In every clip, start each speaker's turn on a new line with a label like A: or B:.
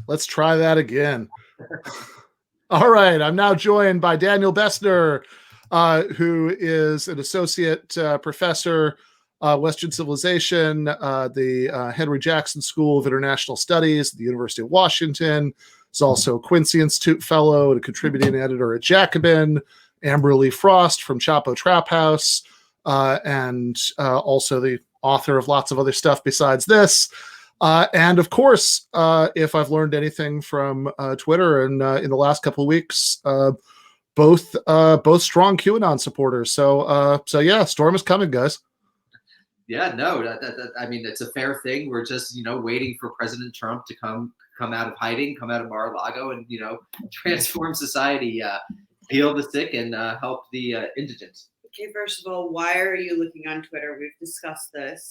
A: Let's try that again. All right. I'm now joined by Daniel Bessner, who is an associate professor, Western Civilization, the Henry Jackson School of International Studies at the University of Washington. He's also a Quincy Institute Fellow and a contributing editor at Jacobin. Amber Lee Frost from Chapo Trap House, and also the author of lots of other stuff besides this. And of course, if I've learned anything from Twitter and in the last couple of weeks, both strong QAnon supporters. So yeah, storm is coming, guys.
B: Yeah, no, I mean, it's a fair thing. We're just, waiting for President Trump to come out of hiding, come out of Mar-a-Lago, and transform society, heal the sick, and help the indigent.
C: Okay, first of all, why are you looking on Twitter? We've discussed this.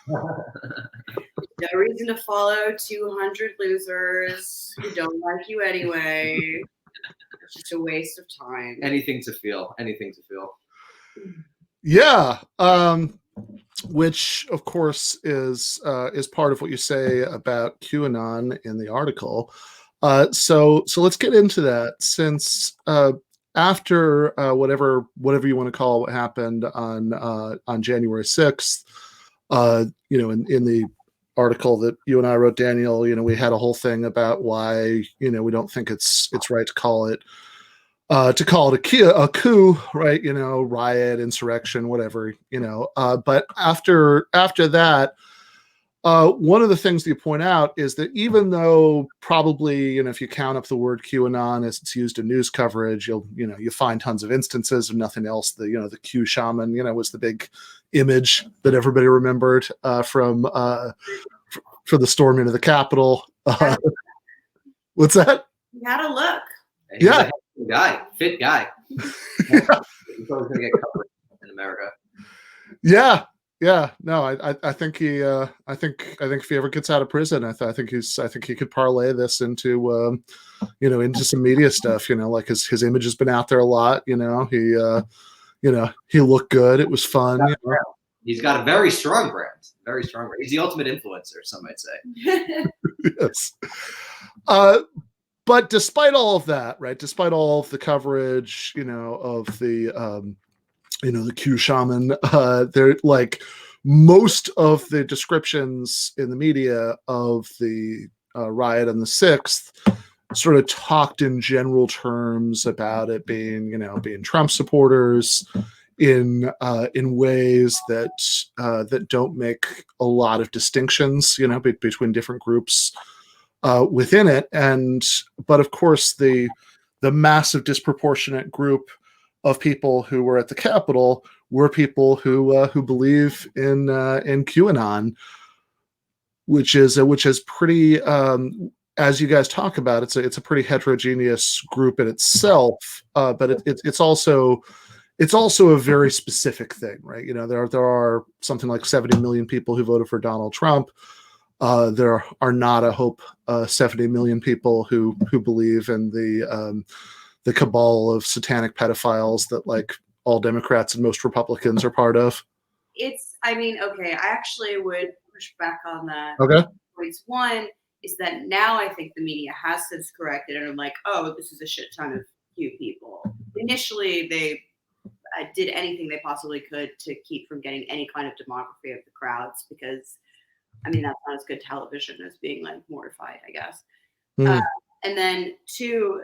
C: No reason to follow 200 losers who don't like you anyway. It's just a waste of time.
B: Anything to feel.
A: Yeah, which of course is part of what you say about QAnon in the article. So let's get into that, since after whatever you want to call what happened on January 6th, in the article that you and I wrote, Daniel, we had a whole thing about why we don't think it's right to call it a coup, right? Riot, insurrection, whatever. But after that, one of the things that you point out is that even though probably, if you count up the word QAnon as it's used in news coverage, you find tons of instances of nothing else. The Q shaman, was the big image that everybody remembered for the storming of the Capitol. What's that?
C: You had a look.
A: Yeah.
B: Fit guy. He's always gonna get covered in America.
A: Yeah. No, I think he. I think if he ever gets out of prison, I think he could parlay this into, into some media stuff. Like his image has been out there a lot. He looked good. It was fun.
B: He's got a very strong brand. Very strong brand. He's the ultimate influencer, some might say.
A: Yes. But despite all of that, right? Despite all of the coverage, of the, the Q shaman, they're like most of the descriptions in the media of the riot on the 6th sort of talked in general terms about it being, being Trump supporters in ways that don't make a lot of distinctions, between different groups within it. But of course, the massive disproportionate group of people who were at the Capitol were people who believe in QAnon, which is pretty, as you guys talk about, it's a pretty heterogeneous group in itself, but it's also a very specific thing, right? There are something like 70 million people who voted for Donald Trump. There are not, I hope, 70 million people who believe in the cabal of satanic pedophiles that like all Democrats and most Republicans are part of.
C: Okay, I actually would push back on that.
A: Okay.
C: Points. One is that now I think the media has since corrected, and I'm like, oh, this is a shit ton of Q people. Initially, they did anything they possibly could to keep from getting any kind of demography of the crowds, because that's not as good television as being like mortified, I guess. And then two,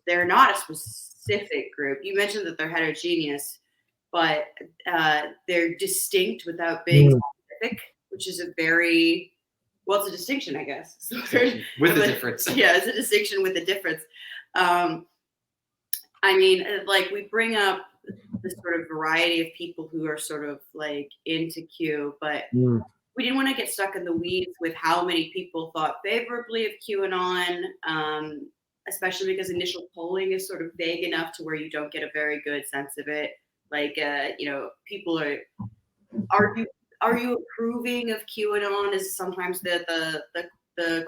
C: they're not a specific group. You mentioned that they're heterogeneous, but they're distinct without being specific, which is it's a distinction, I guess.
B: With a difference.
C: Yeah, it's a distinction with a difference. We bring up this sort of variety of people who are sort of like into Q, but we didn't want to get stuck in the weeds with how many people thought favorably of QAnon, especially because initial polling is sort of vague enough to where you don't get a very good sense of it. Like, people are you approving of QAnon is sometimes the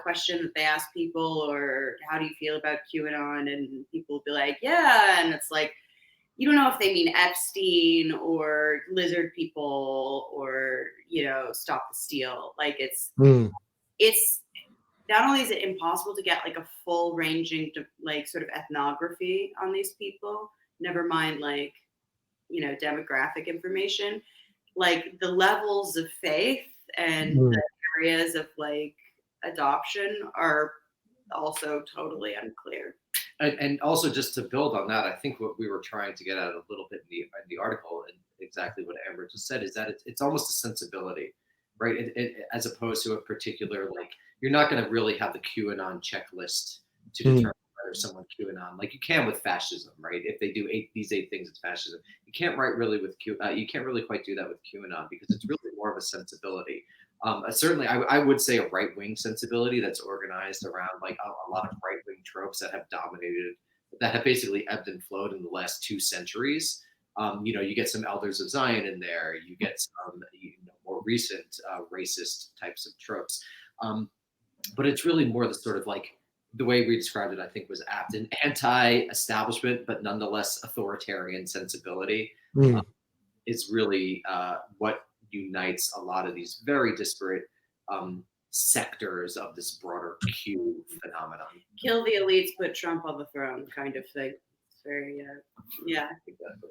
C: question that they ask people, or how do you feel about QAnon? And people will be like, yeah. And it's like, you don't know if they mean Epstein or lizard people or, Stop the Steal. Like it's not only is it impossible to get like a full ranging like sort of ethnography on these people, never mind like, demographic information, like the levels of faith and the areas of like adoption are also totally unclear.
B: And also, just to build on that, I think what we were trying to get at a little bit in the article, and exactly what Amber just said, is that it's almost a sensibility, right? As opposed to a particular, like, you're not going to really have the QAnon checklist to determine whether someone QAnon, like you can with fascism, right? If they do these eight things, it's fascism. You can't really with you can't really quite do that with QAnon, because it's really more of a sensibility. Certainly, I would say a right-wing sensibility that's organized around like a lot of right-wing tropes that have dominated, that have basically ebbed and flowed in the last 2 centuries. You get some Elders of Zion in there. You get some more recent racist types of tropes. But it's really more the sort of like, the way we described it, I think, was apt, an anti-establishment but nonetheless authoritarian sensibility is really what unites a lot of these very disparate sectors of this broader Q phenomenon.
C: Kill the elites, put Trump on the throne, kind of thing. It's very, yeah.
B: Exactly.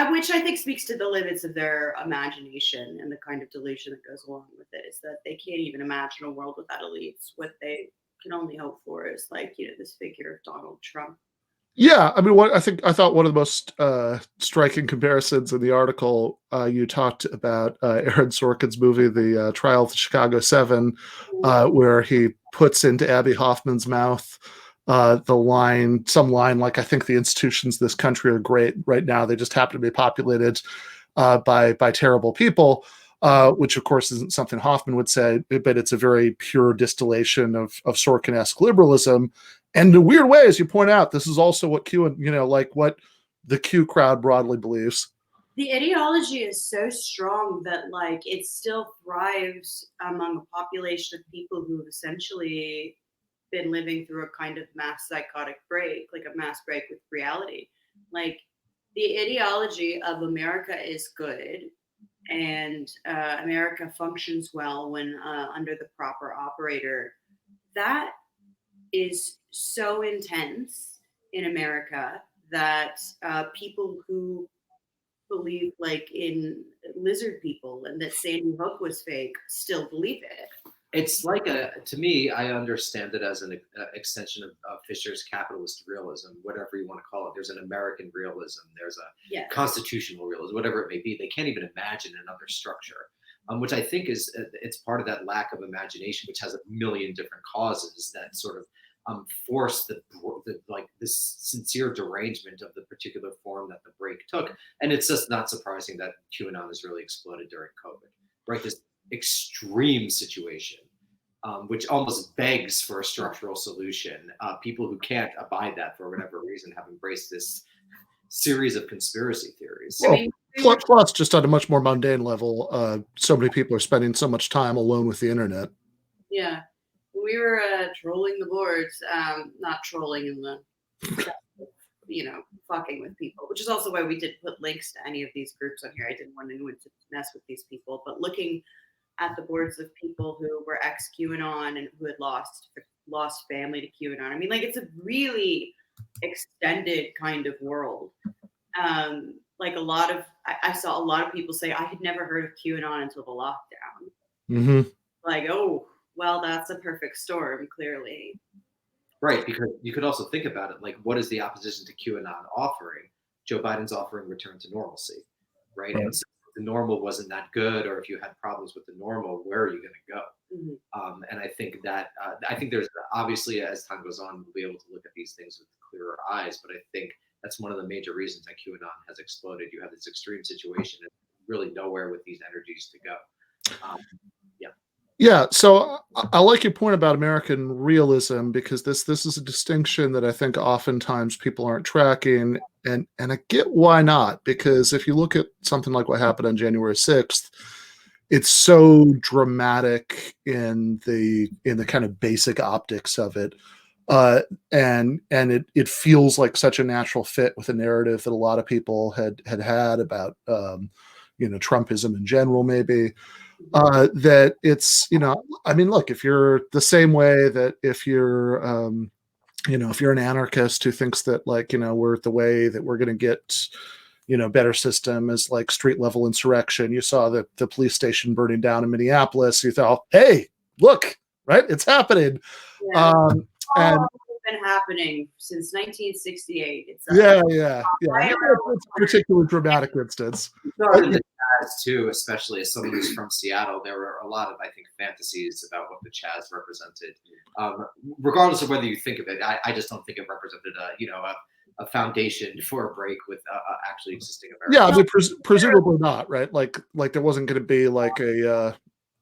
C: Which I think speaks to the limits of their imagination and the kind of delusion that goes along with it, is that they can't even imagine a world without elites. What they can only hope for is like, this figure of Donald Trump.
A: Yeah, I mean, I thought one of the most striking comparisons in the article, you talked about Aaron Sorkin's movie, The Trial of the Chicago 7, where he puts into Abby Hoffman's mouth some line like, I think the institutions of this country are great right now. They just happen to be populated by terrible people, which of course isn't something Hoffman would say, but it's a very pure distillation of Sorkin-esque liberalism. And in weird way, as you point out, this is also what what the Q crowd broadly believes.
C: The ideology is so strong that like it still thrives among a population of people who have essentially been living through a kind of mass psychotic break, like a mass break with reality. Like the ideology of America is good, and America functions well when under the proper operator. That is so intense in America that people who believe like in lizard people and that Sandy Hook was fake still believe it.
B: It's like to me, I understand it as an extension of Fisher's capitalist realism, whatever you want to call it. There's an American realism, there's a constitutional realism, whatever it may be. They can't even imagine another structure, which I think it's part of that lack of imagination, which has a million different causes that sort of force this sincere derangement of the particular form that the break took. And it's just not surprising that QAnon has really exploded during COVID, right? This extreme situation, which almost begs for a structural solution. People who can't abide that for whatever reason have embraced this series of conspiracy theories.
A: Well, plus, just on a much more mundane level, so many people are spending so much time alone with the internet.
C: Yeah. We were trolling the boards, not trolling in the, fucking with people, which is also why we didn't put links to any of these groups on here. I didn't want anyone to mess with these people, but looking at the boards of people who were ex-QAnon and who had lost family to QAnon. I mean, like, it's a really extended kind of world. Like I saw a lot of people say, I had never heard of QAnon until the lockdown.
A: Mm-hmm.
C: Like, oh, well, that's a perfect storm, clearly.
B: Right, because you could also think about it, like, what is the opposition to QAnon offering? Joe Biden's offering return to normalcy, right? And so if the normal wasn't that good, or if you had problems with the normal, where are you going to go? Mm-hmm. And I think that, there's obviously, as time goes on, we'll be able to look at these things with clearer eyes, but I think that's one of the major reasons that QAnon has exploded. You have this extreme situation and really nowhere with these energies to go.
A: Yeah, so I like your point about American realism, because this is a distinction that I think oftentimes people aren't tracking, and I get why not, because if you look at something like what happened on January 6th, it's so dramatic in the kind of basic optics of it, and it feels like such a natural fit with a narrative that a lot of people had about Trumpism in general, maybe. that it's, I mean, look, if you're the same way that if you're, if you're an anarchist who thinks that like, we're the way that we're going to get, better system is like street level insurrection. You saw the police station burning down in Minneapolis. You thought, hey, look, right, it's happening.
C: Yeah.
A: And
C: It's been happening since 1968. It's
A: yeah. It's a particular dramatic instance.
B: Started the Chaz too, especially as someone who's from Seattle. There were a lot of, I think, fantasies about what the Chaz represented. Regardless of whether you think of it, I just don't think it represented a foundation for a break with actually existing America.
A: Yeah, I mean, presumably not, right? Like there wasn't going to be like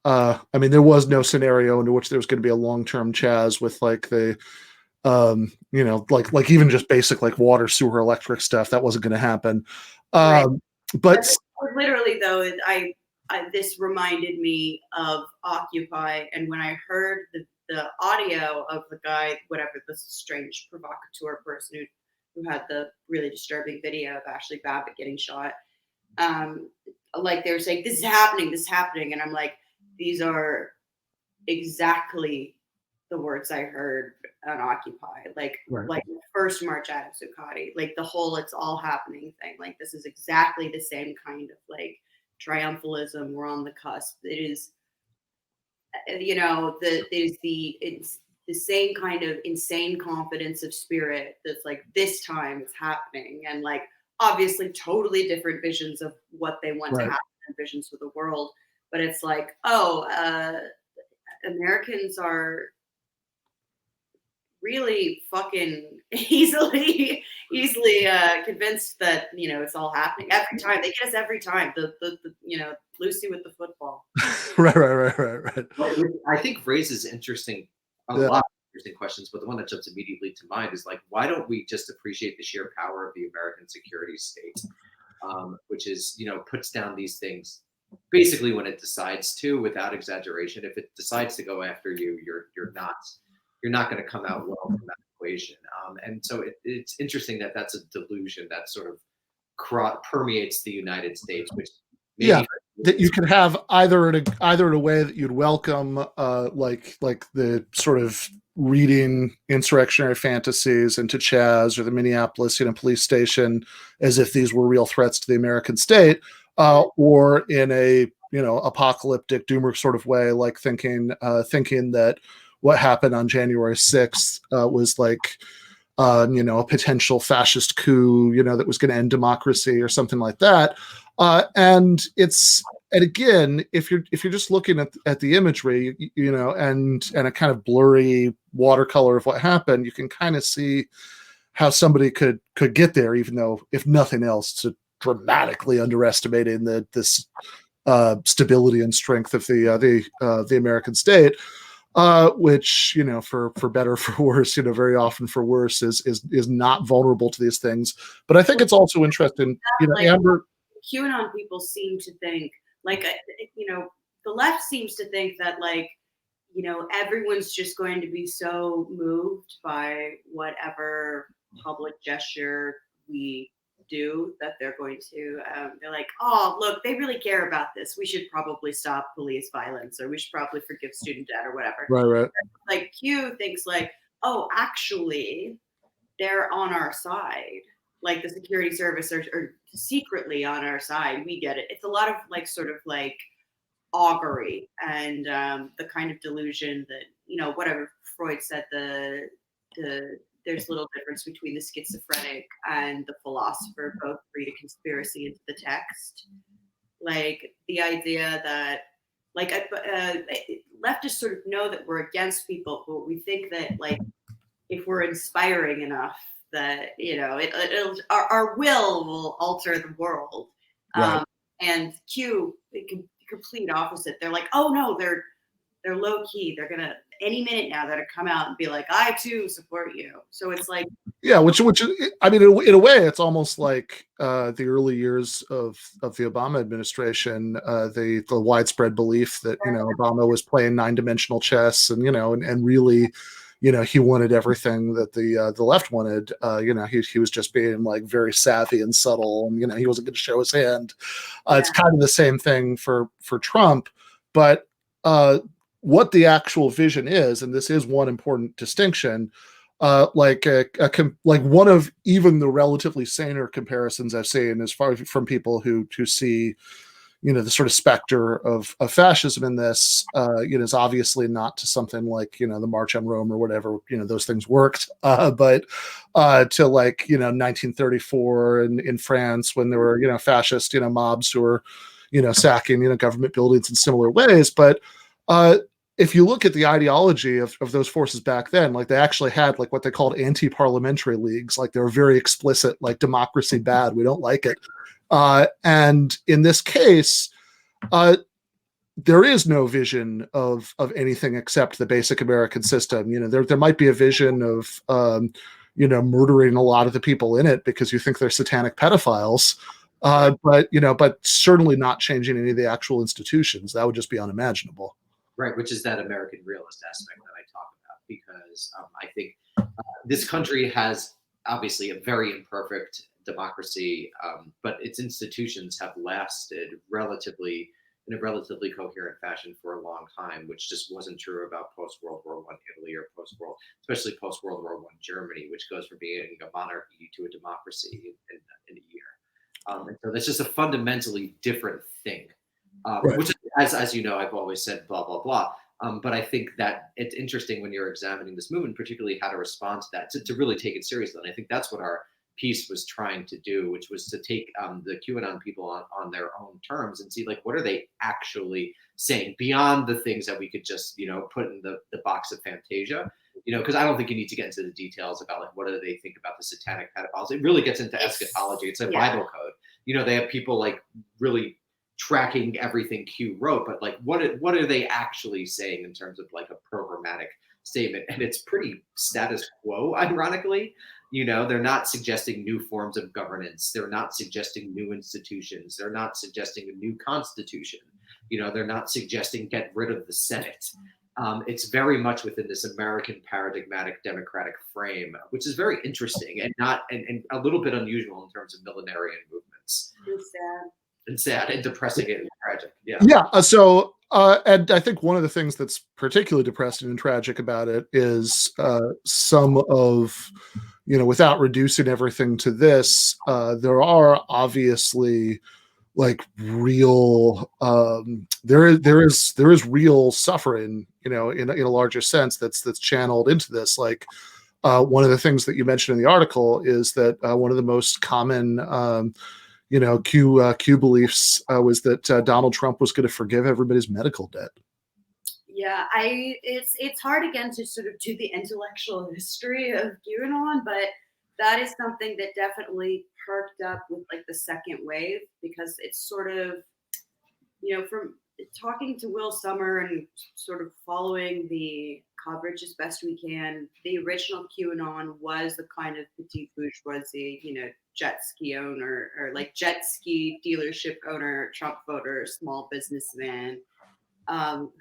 A: I mean, there was no scenario into which there was going to be a long-term Chaz with like the, like even just basic like water, sewer, electric stuff. That wasn't going to happen.
C: Right.
A: But
C: literally, though, I this reminded me of Occupy, and when I heard the audio of the guy, whatever, this strange provocateur person who had the really disturbing video of Ashley Babbitt getting shot, like they were saying, this is happening, and I'm like, these are exactly the words I heard on Occupy, like the first march out of Zuccotti, like the whole "it's all happening" thing. Like this is exactly the same kind of like triumphalism. We're on the cusp. It is, it's the same kind of insane confidence of spirit that's like this time it's happening, and like obviously totally different visions of what they want to happen and visions for the world. But it's like, Americans are really fucking easily convinced that it's all happening every time. They get us every time. The Lucy with the football.
A: Right.
B: Well, I think raises a lot of interesting questions, but the one that jumps immediately to mind is like, why don't we just appreciate the sheer power of the American security state, which is puts down these things basically when it decides to, without exaggeration. If it decides to go after you, you're not going to come out well from that equation. And so it's interesting that that's a delusion that sort of permeates the United States, which
A: that you can have either in a way that you'd welcome, like the sort of reading insurrectionary fantasies into Chaz or the Minneapolis police station as if these were real threats to the American state, or in a apocalyptic doomer sort of way, like thinking that what happened on January 6th was like a potential fascist coup that was going to end democracy or something like that. And again, if you're just looking at the imagery, and a kind of blurry watercolor of what happened, you can kind of see how somebody could get there, even though, if nothing else, to dramatically underestimating this stability and strength of the American state, which for better or for worse, very often for worse, is not vulnerable to these things. But I think it's also interesting, Amber.
C: QAnon people seem to think the left seems to think that everyone's just going to be so moved by whatever public gesture we do that they're going to they're like, oh look, they really care about this, we should probably stop police violence, or we should probably forgive student debt or whatever.
A: Right.
C: Like Q thinks like, oh, actually they're on our side, like the security service are secretly on our side, we get it. It's a lot of like sort of like augury and the kind of delusion that whatever Freud said, there's little difference between the schizophrenic and the philosopher, both read a conspiracy into the text. Like the idea that leftists sort of know that we're against people, but we think that like if we're inspiring enough that our will alter the world.
A: Right.
C: And Q, the complete opposite. They're like, oh no, they're low key. They're gonna any minute now that come out and be like, I too support you. So it's like,
A: yeah, which I mean, in a way, it's almost like the early years of the Obama administration, the widespread belief that Obama was playing 9-dimensional chess, and and really, he wanted everything that the left wanted. He was just being like very savvy and subtle, and he wasn't going to show his hand. It's kind of the same thing for Trump. But what the actual vision is, and this is one important distinction, like one of even the relatively saner comparisons I've seen, as far from people who see, the sort of specter of fascism in this, is obviously not to something like, the March on Rome or whatever, those things worked, but to 1934 in France, when there were, fascist, mobs who were, sacking, government buildings in similar ways. But if you look at the ideology of those forces back then, like they actually had like what they called anti-parliamentary leagues. Like they were very explicit, like democracy bad, we don't like it. And in this case, there is no vision of anything except the basic American system. There might be a vision of murdering a lot of the people in it because you think they're satanic pedophiles. But certainly not changing any of the actual institutions. That would just be unimaginable.
B: Right, which is that American realist aspect that I talk about, because I think this country has obviously a very imperfect democracy, but its institutions have lasted in a relatively coherent fashion for a long time, which just wasn't true about post-World War I Italy or especially post-World War I Germany, which goes from being a monarchy to a democracy in a year. And so that's just a fundamentally different thing.
A: Right.
B: Which, as you know, I've always said blah, blah, blah. But I think that it's interesting when you're examining this movement, particularly how to respond to that, to really take it seriously. And I think that's what our piece was trying to do, which was to take the QAnon people on their own terms and see, like, what are they actually saying beyond the things that we could just, put in the box of Fantasia, because I don't think you need to get into the details about, like, what do they think about the satanic pedophiles. It really gets into eschatology. It's a Bible code. They have people like really tracking everything Q wrote, but like what are they actually saying in terms of like a programmatic statement? And it's pretty status quo, ironically. They're not suggesting new forms of governance. They're not suggesting new institutions. They're not suggesting a new constitution. They're not suggesting get rid of the Senate. It's very much within this American paradigmatic democratic frame, which is very interesting and a little bit unusual in terms of millenarian movements. And sad and depressing and tragic. Yeah.
A: So, and I think one of the things that's particularly depressing and tragic about it is some of, without reducing everything to this, there are obviously like real, there is real suffering, in a larger sense that's channeled into this. Like one of the things that you mentioned in the article is that one of the most common Q beliefs was that Donald Trump was going to forgive everybody's medical debt.
C: Yeah, it's hard again to sort of do the intellectual history of QAnon, but that is something that definitely perked up with like the second wave, because it's sort of, from talking to Will Sommer and sort of following the coverage as best we can, the original QAnon was the kind of petite bourgeoisie, jet ski owner or like jet ski dealership owner, Trump voter, small businessman,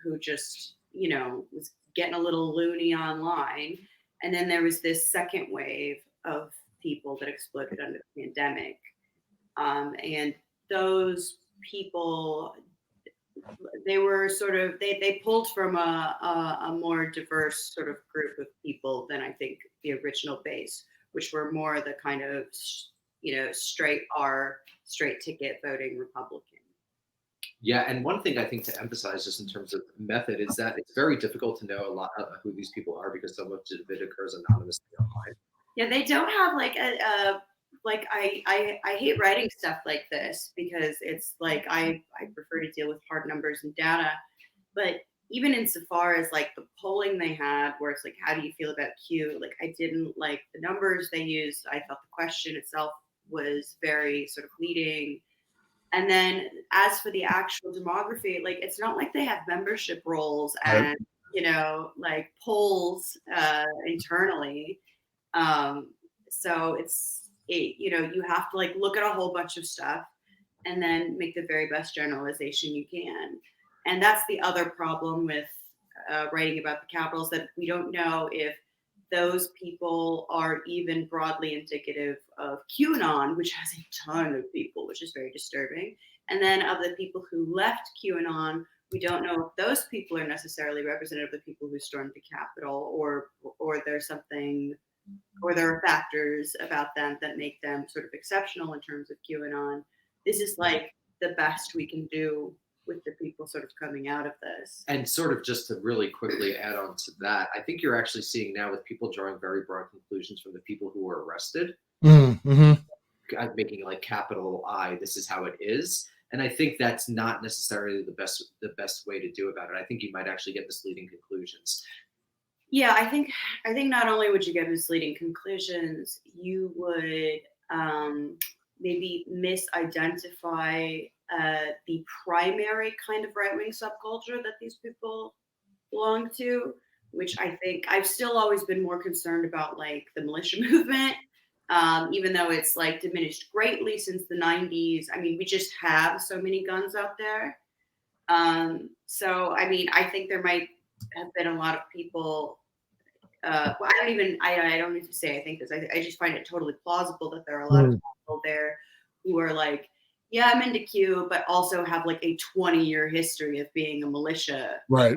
C: who just, was getting a little loony online. And then there was this second wave of people that exploded under the pandemic. And those people, they were sort of, they pulled from a more diverse sort of group of people than I think the original base, which were more the kind of, straight ticket voting Republican.
B: Yeah, and one thing I think to emphasize just in terms of method is that it's very difficult to know a lot of who these people are because so much of it occurs anonymously online.
C: Yeah, they don't have like I hate writing stuff like this because it's like I prefer to deal with hard numbers and data. But even insofar as like the polling they had, where it's like, how do you feel about Q? Like I didn't like the numbers they used. I thought the question itself was very sort of leading. And then as for the actual demography, like it's not like they have membership rolls and like polls internally. So you have to like look at a whole bunch of stuff and then make the very best generalization you can. And that's the other problem with writing about the capitals, that we don't know if those people are even broadly indicative of QAnon, which has a ton of people, which is very disturbing. And then of the people who left QAnon, We don't know if those people are necessarily representative of the people who stormed the Capitol, or there's something, or there are factors about them that make them sort of exceptional in terms of QAnon. This is like the best we can do with the people sort of coming out of this.
B: And sort of just to really quickly add on to that, I think you're actually seeing now with people drawing very broad conclusions from the people who were arrested, making like capital I, this is how it is. And I think that's not necessarily the best way to do about it. I think you might actually get misleading conclusions.
C: Yeah, I think not only would you get misleading conclusions, you would maybe misidentify the primary kind of right-wing subculture that these people belong to, which I think I've still always been more concerned about, like the militia movement, even though it's like diminished greatly since the 90s. I mean, we just have so many guns out there. So, I mean, I think there might have been a lot of people. Well, I don't need to say I think this. I just find it totally plausible that there are a lot of people there who are like, yeah, I'm into Q, but also have like a 20-year history of being a militia.
A: Right.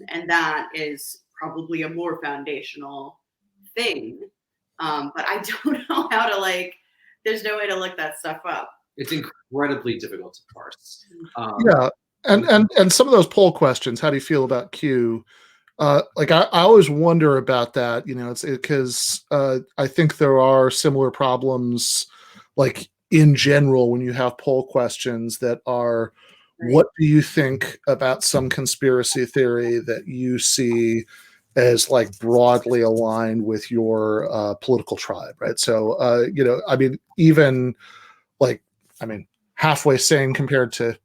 C: And that is probably a more foundational thing. But I don't know how to, like, there's no way to look that stuff up.
B: It's incredibly difficult to parse.
A: Yeah. And some of those poll questions, how do you feel about Q? Like I always wonder about that, you know, it's because I think there are similar problems, like in general, when you have poll questions that are,
C: Right.
A: what do you think about some conspiracy theory that you see as like broadly aligned with your political tribe, right? So, you know, I mean, even like, I mean, halfway sane compared to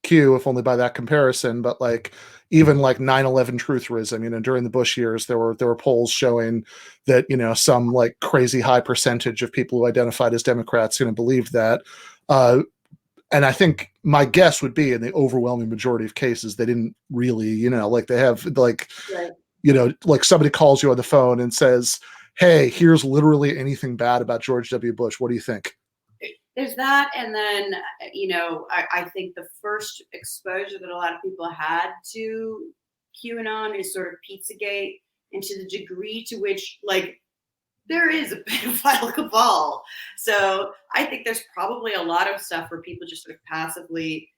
A: Q, if only by that comparison, but like even like 9/11 trutherism, you know, during the Bush years, there were polls showing that, you know, some like crazy high percentage of people who identified as Democrats, you know, believed that. And I think my guess would be in the overwhelming majority of cases, they didn't really, you know, like they have like,
C: Right.
A: you know, like somebody calls you on the phone and says, hey, here's literally anything bad about George W. Bush. What do you think?
C: There's that, and then, you know, I think the first exposure that a lot of people had to QAnon is sort of Pizzagate, and to the degree to which, like, there is a pedophile cabal. So I think there's probably a lot of stuff where people just sort of passively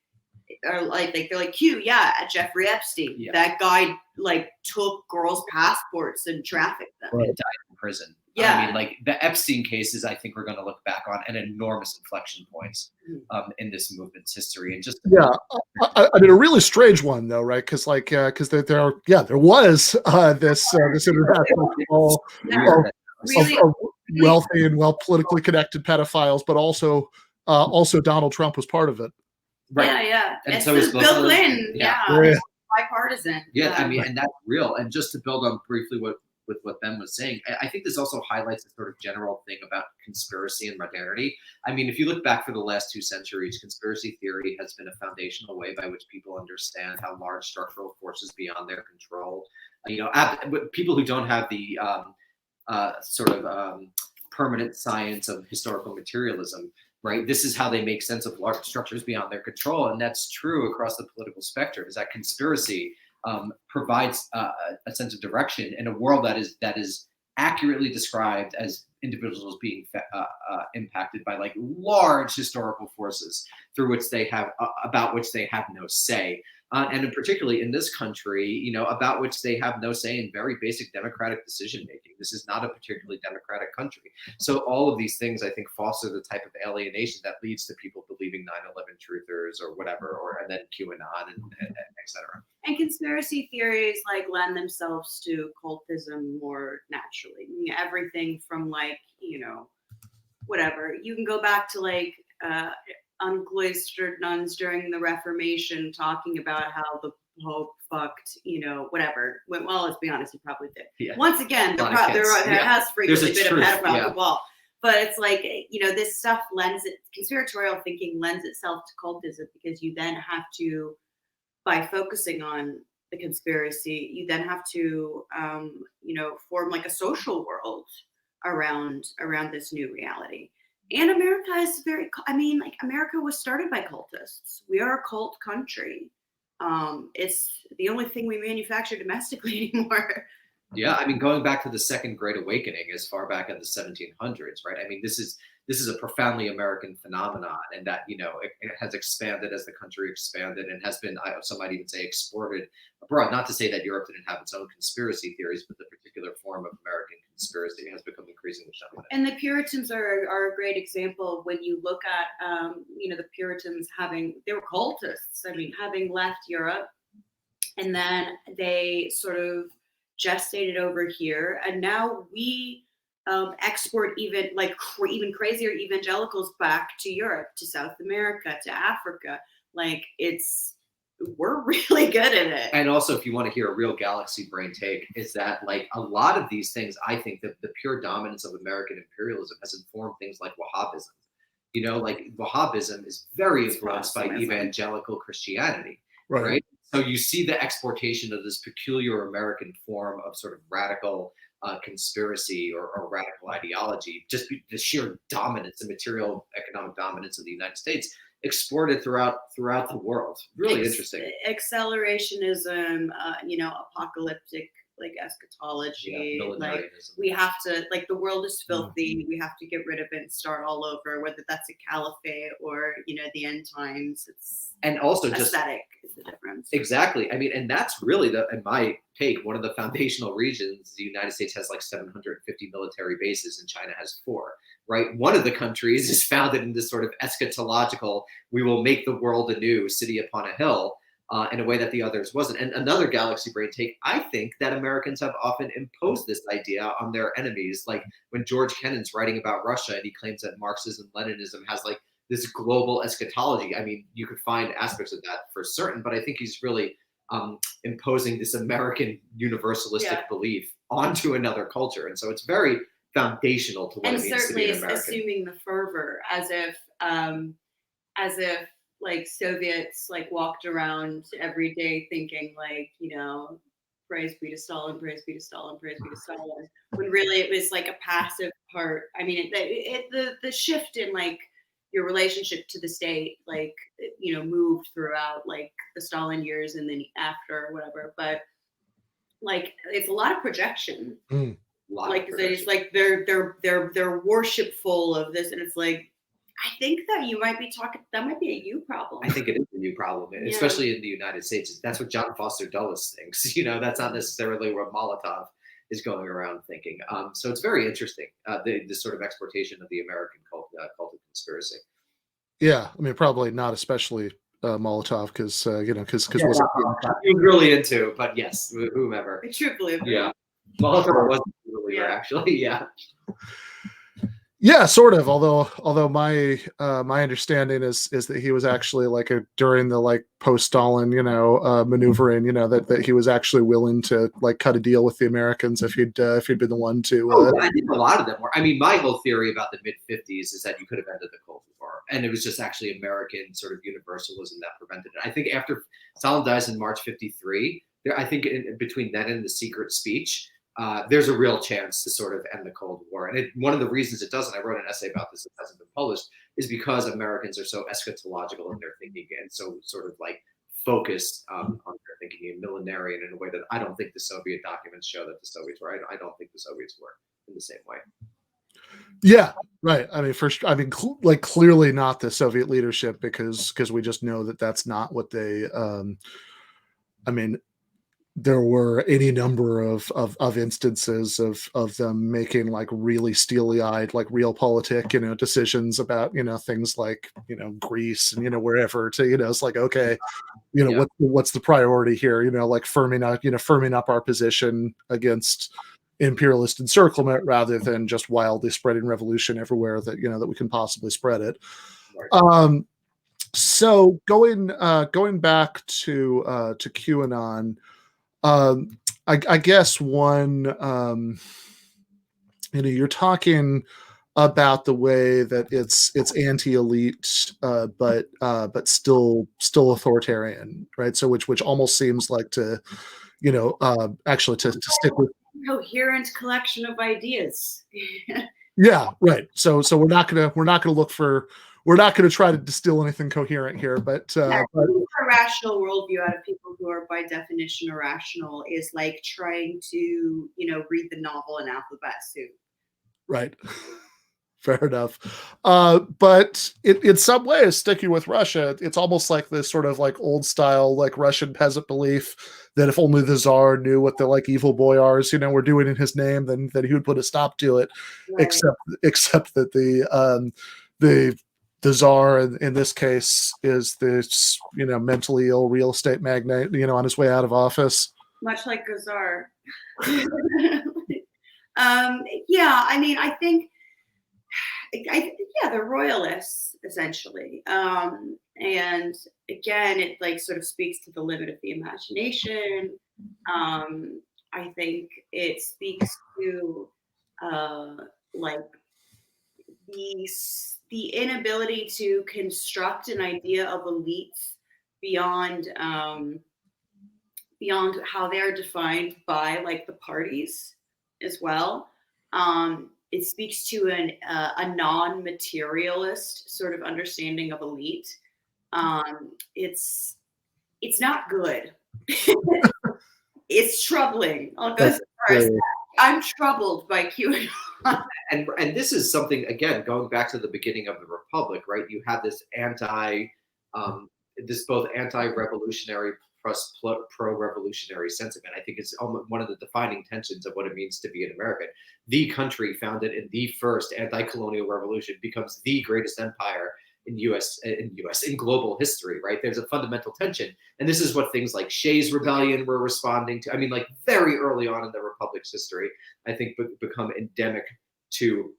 C: are like they're like, Q, yeah, at Jeffrey Epstein.
B: Yeah.
C: That guy like took girls' passports and trafficked them.
B: And died in prison.
C: Yeah.
B: I mean, like the Epstein cases, I think we're going to look back on an enormous inflection points in this movement's history. And just
A: I mean, a really strange one though, right? Because like, because there was this international cabal of wealthy and well politically connected pedophiles, but also Donald Trump was part of it.
C: Right. Yeah.
B: And
C: it's
B: so is
C: Bill Clinton. Yeah. Bipartisan.
B: Yeah, I mean, and that's real. And just to build on briefly with what Ben was saying, I think this also highlights the sort of general thing about conspiracy and modernity. I mean, if you look back for the last 2 centuries, conspiracy theory has been a foundational way by which people understand how large structural forces beyond their control, you know, people who don't have the permanent science of historical materialism, right? This is how they make sense of large structures beyond their control. And that's true across the political spectrum, is that conspiracy provides a sense of direction in a world that is accurately described as individuals being impacted by like large historical forces through which they have about which they have no say. And particularly in this country, you know, about which they have no say in very basic democratic decision making. This is not a particularly democratic country. So all of these things, I think, foster the type of alienation that leads to people believing 9/11 truthers or whatever, and then QAnon and et cetera.
C: And conspiracy theories like lend themselves to cultism more naturally. I mean, everything from like, you know, whatever. You can go back to like uncloistered nuns during the Reformation talking about how the Pope fucked, you know, whatever. Well, let's be honest, he probably did.
B: Yeah.
C: Once again, there has frequently been a pedophile cabal. But it's like, you know, this stuff conspiratorial thinking lends itself to cultism because you then have to, by focusing on the conspiracy, you then have to, you know, form like a social world around this new reality. And America is America was started by cultists. We are a cult country. It's the only thing we manufacture domestically anymore.
B: Yeah, I mean, going back to the Second Great Awakening, as far back in the 1700s, right? I mean, this is a profoundly American phenomenon, and that it has expanded as the country expanded, and has been, some might even say, exported abroad. Not to say that Europe didn't have its own conspiracy theories, but the particular form of American conspiracy has become increasingly dominant.
C: And the Puritans are a great example. When you look at the Puritans they were cultists. I mean, having left Europe, and then they sort of gestated over here, and now we export even even crazier evangelicals back to Europe, to South America, to Africa. Like, we're really good at it.
B: And also, if you want to hear a real galaxy brain take, is that like a lot of these things, I think that the pure dominance of American imperialism has informed things like Wahhabism. Like Wahhabism is very influenced by evangelical Christianity, right? So you see the exportation of this peculiar American form of sort of radical conspiracy or radical ideology, just the sheer dominance, the material economic dominance of the United States, exported throughout the world. Really interesting.
C: Accelerationism, apocalyptic, like eschatology. Like, we have to, like, the world is filthy. We have to get rid of it and start all over, whether that's a caliphate or the end times.
B: And also
C: aesthetic is the difference.
B: Exactly. I mean, and that's really in my take, one of the foundational regions. The United States has like 750 military bases, and China has 4. Right. One of the countries is founded in this sort of eschatological, we will make the world anew, city upon a hill, in a way that the others wasn't. And another galaxy brain take, I think that Americans have often imposed this idea on their enemies. Like when George Kennan's writing about Russia, and he claims that Marxism, Leninism has like this global eschatology. I mean, you could find aspects of that for certain, but I think he's really imposing this American universalistic belief onto another culture. And so it's very foundational to what it means to be an American.
C: And certainly assuming the fervor, as if like Soviets like walked around every day thinking like, praise be to Stalin, praise be to Stalin, praise be to Stalin, when really it was like a passive part. I mean, the shift in like your relationship to the state, like, moved throughout like the Stalin years and then after whatever, but like it's a lot of projection. Like it's like they're worshipful of this, and it's like, I think that that might be a you problem.
B: I think it is a you problem, especially in the United States. That's what John Foster Dulles thinks. That's not necessarily what Molotov is going around thinking. So it's very interesting, this sort of exportation of the American cult of conspiracy.
A: Yeah, I mean, probably not especially Molotov, because
B: he was really into, but yes, whomever.
C: I truly agree.
B: Yeah, Molotov wasn't a believer, actually. Yeah.
A: Yeah, sort of. Although my understanding is that he was actually like during the like post-Stalin, maneuvering, that he was actually willing to like cut a deal with the Americans if he'd been the one to.
B: I think a lot of them were. I mean, my whole theory about the mid-50s is that you could have ended the Cold War, and it was just actually American sort of universalism that prevented it. I think after Stalin dies in March '53, I think between then and the secret speech, there's a real chance to sort of end the Cold War. And one of the reasons it doesn't, I wrote an essay about this that hasn't been published, is because Americans are so eschatological in their thinking and so sort of like focused on their thinking and millenarian in a way that I don't think the Soviet documents show that the Soviets were. I don't think the Soviets were in the same way.
A: Yeah, right. I mean, clearly not the Soviet leadership, because we just know that that's not what they. I mean, there were any number of instances of them making like really steely-eyed, like realpolitik, decisions about, things like, Greece and, wherever to, it's like, okay, what's the priority here? Like firming up our position against imperialist encirclement rather than just wildly spreading revolution everywhere that, that we can possibly spread it. Right. So going back to QAnon, I guess one, you're talking about the way that it's anti-elite, but still authoritarian, right? So which almost seems like to, actually to stick with
C: coherent collection of ideas.
A: Yeah, right. So we're not gonna look for we're not going to try to distill anything coherent here, but
C: a rational worldview out of people who are by definition irrational is like trying to, read the novel in alphabet soup.
A: right. Fair enough. But in some ways, sticking with Russia, it's almost like this sort of like old style, like Russian peasant belief that if only the Tsar knew what the like evil boyars, were doing in his name, then he would put a stop to it.
C: Right.
A: Except that the Tsar in this case is this, mentally ill real estate magnate, on his way out of office.
C: Much like Gazar. Yeah, I mean, I think they're royalists essentially, and again, it like sort of speaks to the limit of the imagination. I think it speaks to like the inability to construct an idea of elites beyond how they are defined by like the parties as well. It speaks to a non-materialist sort of understanding of elite. It's not good. It's troubling. I'll go as far as that. I'm troubled by QAnon.
B: And this is something, again, going back to the beginning of the Republic, right? You have this both anti-revolutionary plus pro-revolutionary sentiment. I think it's one of the defining tensions of what it means to be an American. The country founded in the first anti-colonial revolution becomes the greatest empire in global history, right? There's a fundamental tension. And this is what things like Shays Rebellion were responding to. I mean, like very early on in the Republic's history, I think become endemic to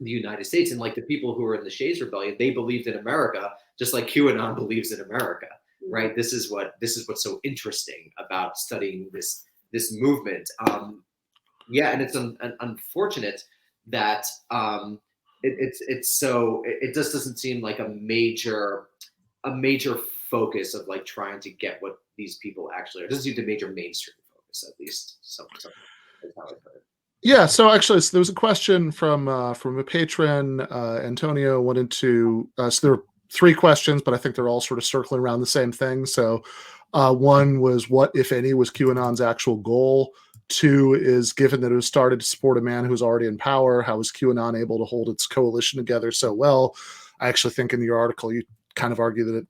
B: the United States. And like the people who were in the Shays Rebellion, they believed in America, just like QAnon believes in America. Right. This is what's so interesting about studying this movement. And it's unfortunate that it just doesn't seem like a major focus of like trying to get what these people actually are. It doesn't seem to major mainstream focus, at least. So that's how I put it.
A: Yeah, so actually, there was a question from a patron. Antonio wanted to. So there were 3 questions, but I think they're all sort of circling around the same thing. So one was, what, if any, was QAnon's actual goal? 2 is, given that it was started to support a man who was already in power, how was QAnon able to hold its coalition together so well? I actually think in your article, you kind of argue that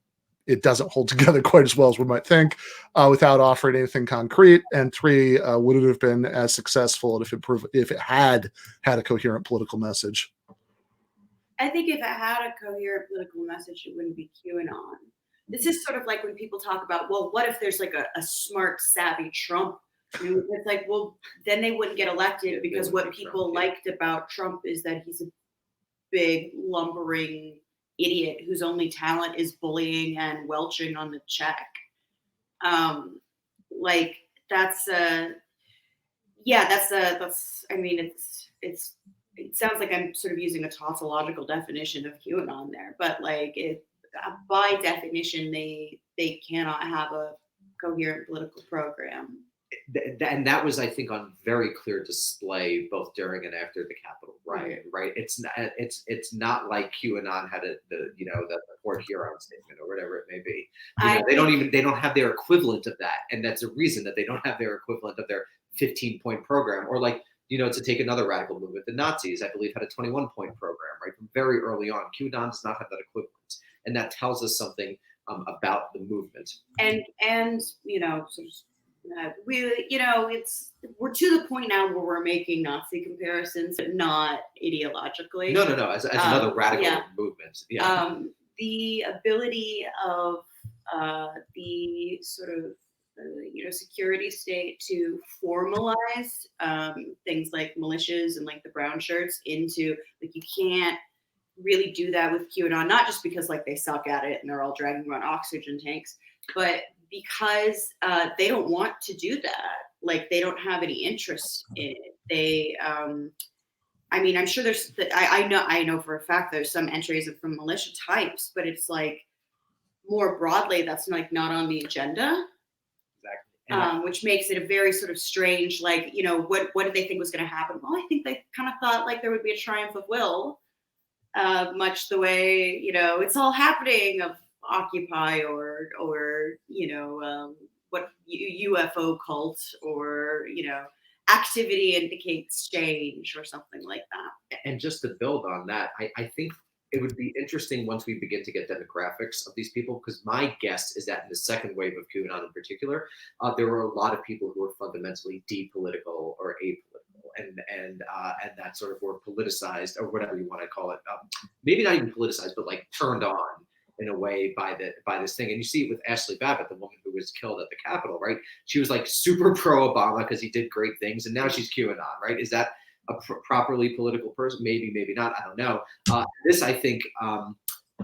A: it doesn't hold together quite as well as we might think, without offering anything concrete. And 3, would it have been as successful if it had a coherent political message?
C: I think if it had a coherent political message, it wouldn't be QAnon. This is sort of like when people talk about, well, what if there's like a smart, savvy Trump? It's like, well, then they wouldn't get elected, because what people liked about Trump is that he's a big, lumbering idiot whose only talent is bullying and welching on the check. Like that's I mean, it sounds like I'm sort of using a tautological definition of QAnon there, but like by definition, they cannot have a coherent political program.
B: And that was, I think, on very clear display both during and after the Capitol riot, right? It's not like QAnon had the Port Huron statement or whatever it may be. They don't have their equivalent of that, and that's a reason that they don't have their equivalent of their 15-point program. Or like, to take another radical movement, the Nazis, I believe, had a 21-point program, right? From very early on. QAnon does not have that equivalent, and that tells us something about the movement.
C: And we're to the point now where we're making Nazi comparisons, but not ideologically.
B: No. As another radical movement. Yeah.
C: The ability of the sort of security state to formalize things like militias and like the brown shirts into, like, you can't really do that with QAnon, not just because like they suck at it and they're all dragging around oxygen tanks, but because they don't want to do that. Like, they don't have any interest in it. They, I mean, I'm sure there's, I know for a fact there's some entries from militia types, but it's like more broadly, that's like not on the agenda.
B: Exactly.
C: Which makes it a very sort of strange, like, what did they think was going to happen? Well, I think they kind of thought like there would be a triumph of will. much the way, it's all happening of Occupy or what UFO cult or, activity indicates change or something like that.
B: And just to build on that, I think it would be interesting once we begin to get demographics of these people, because my guess is that in the second wave of QAnon in particular, there were a lot of people who were fundamentally depolitical or apolitical, and that sort of were politicized or whatever you want to call it. Maybe not even politicized, but like turned on in a way by this thing. And you see it with Ashley Babbitt, the woman who was killed at the Capitol, right? She was like super pro Obama because he did great things, and now she's QAnon, right? Is that a properly political person? Maybe, maybe not. I don't know. This, I think,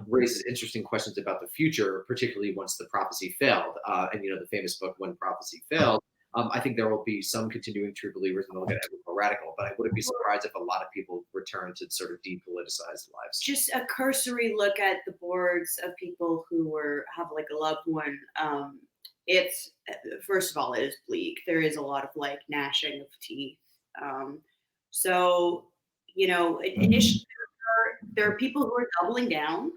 B: raises interesting questions about the future, particularly once the prophecy failed. And the famous book, When Prophecy Failed. I think there will be some continuing true believers, and they'll get ever more radical. But I wouldn't be surprised if a lot of people return to sort of depoliticized lives.
C: Just a cursory look at the boards of people who have like a loved one. It's, first of all, it is bleak. There is a lot of like gnashing of teeth. So, initially there are people who are doubling down.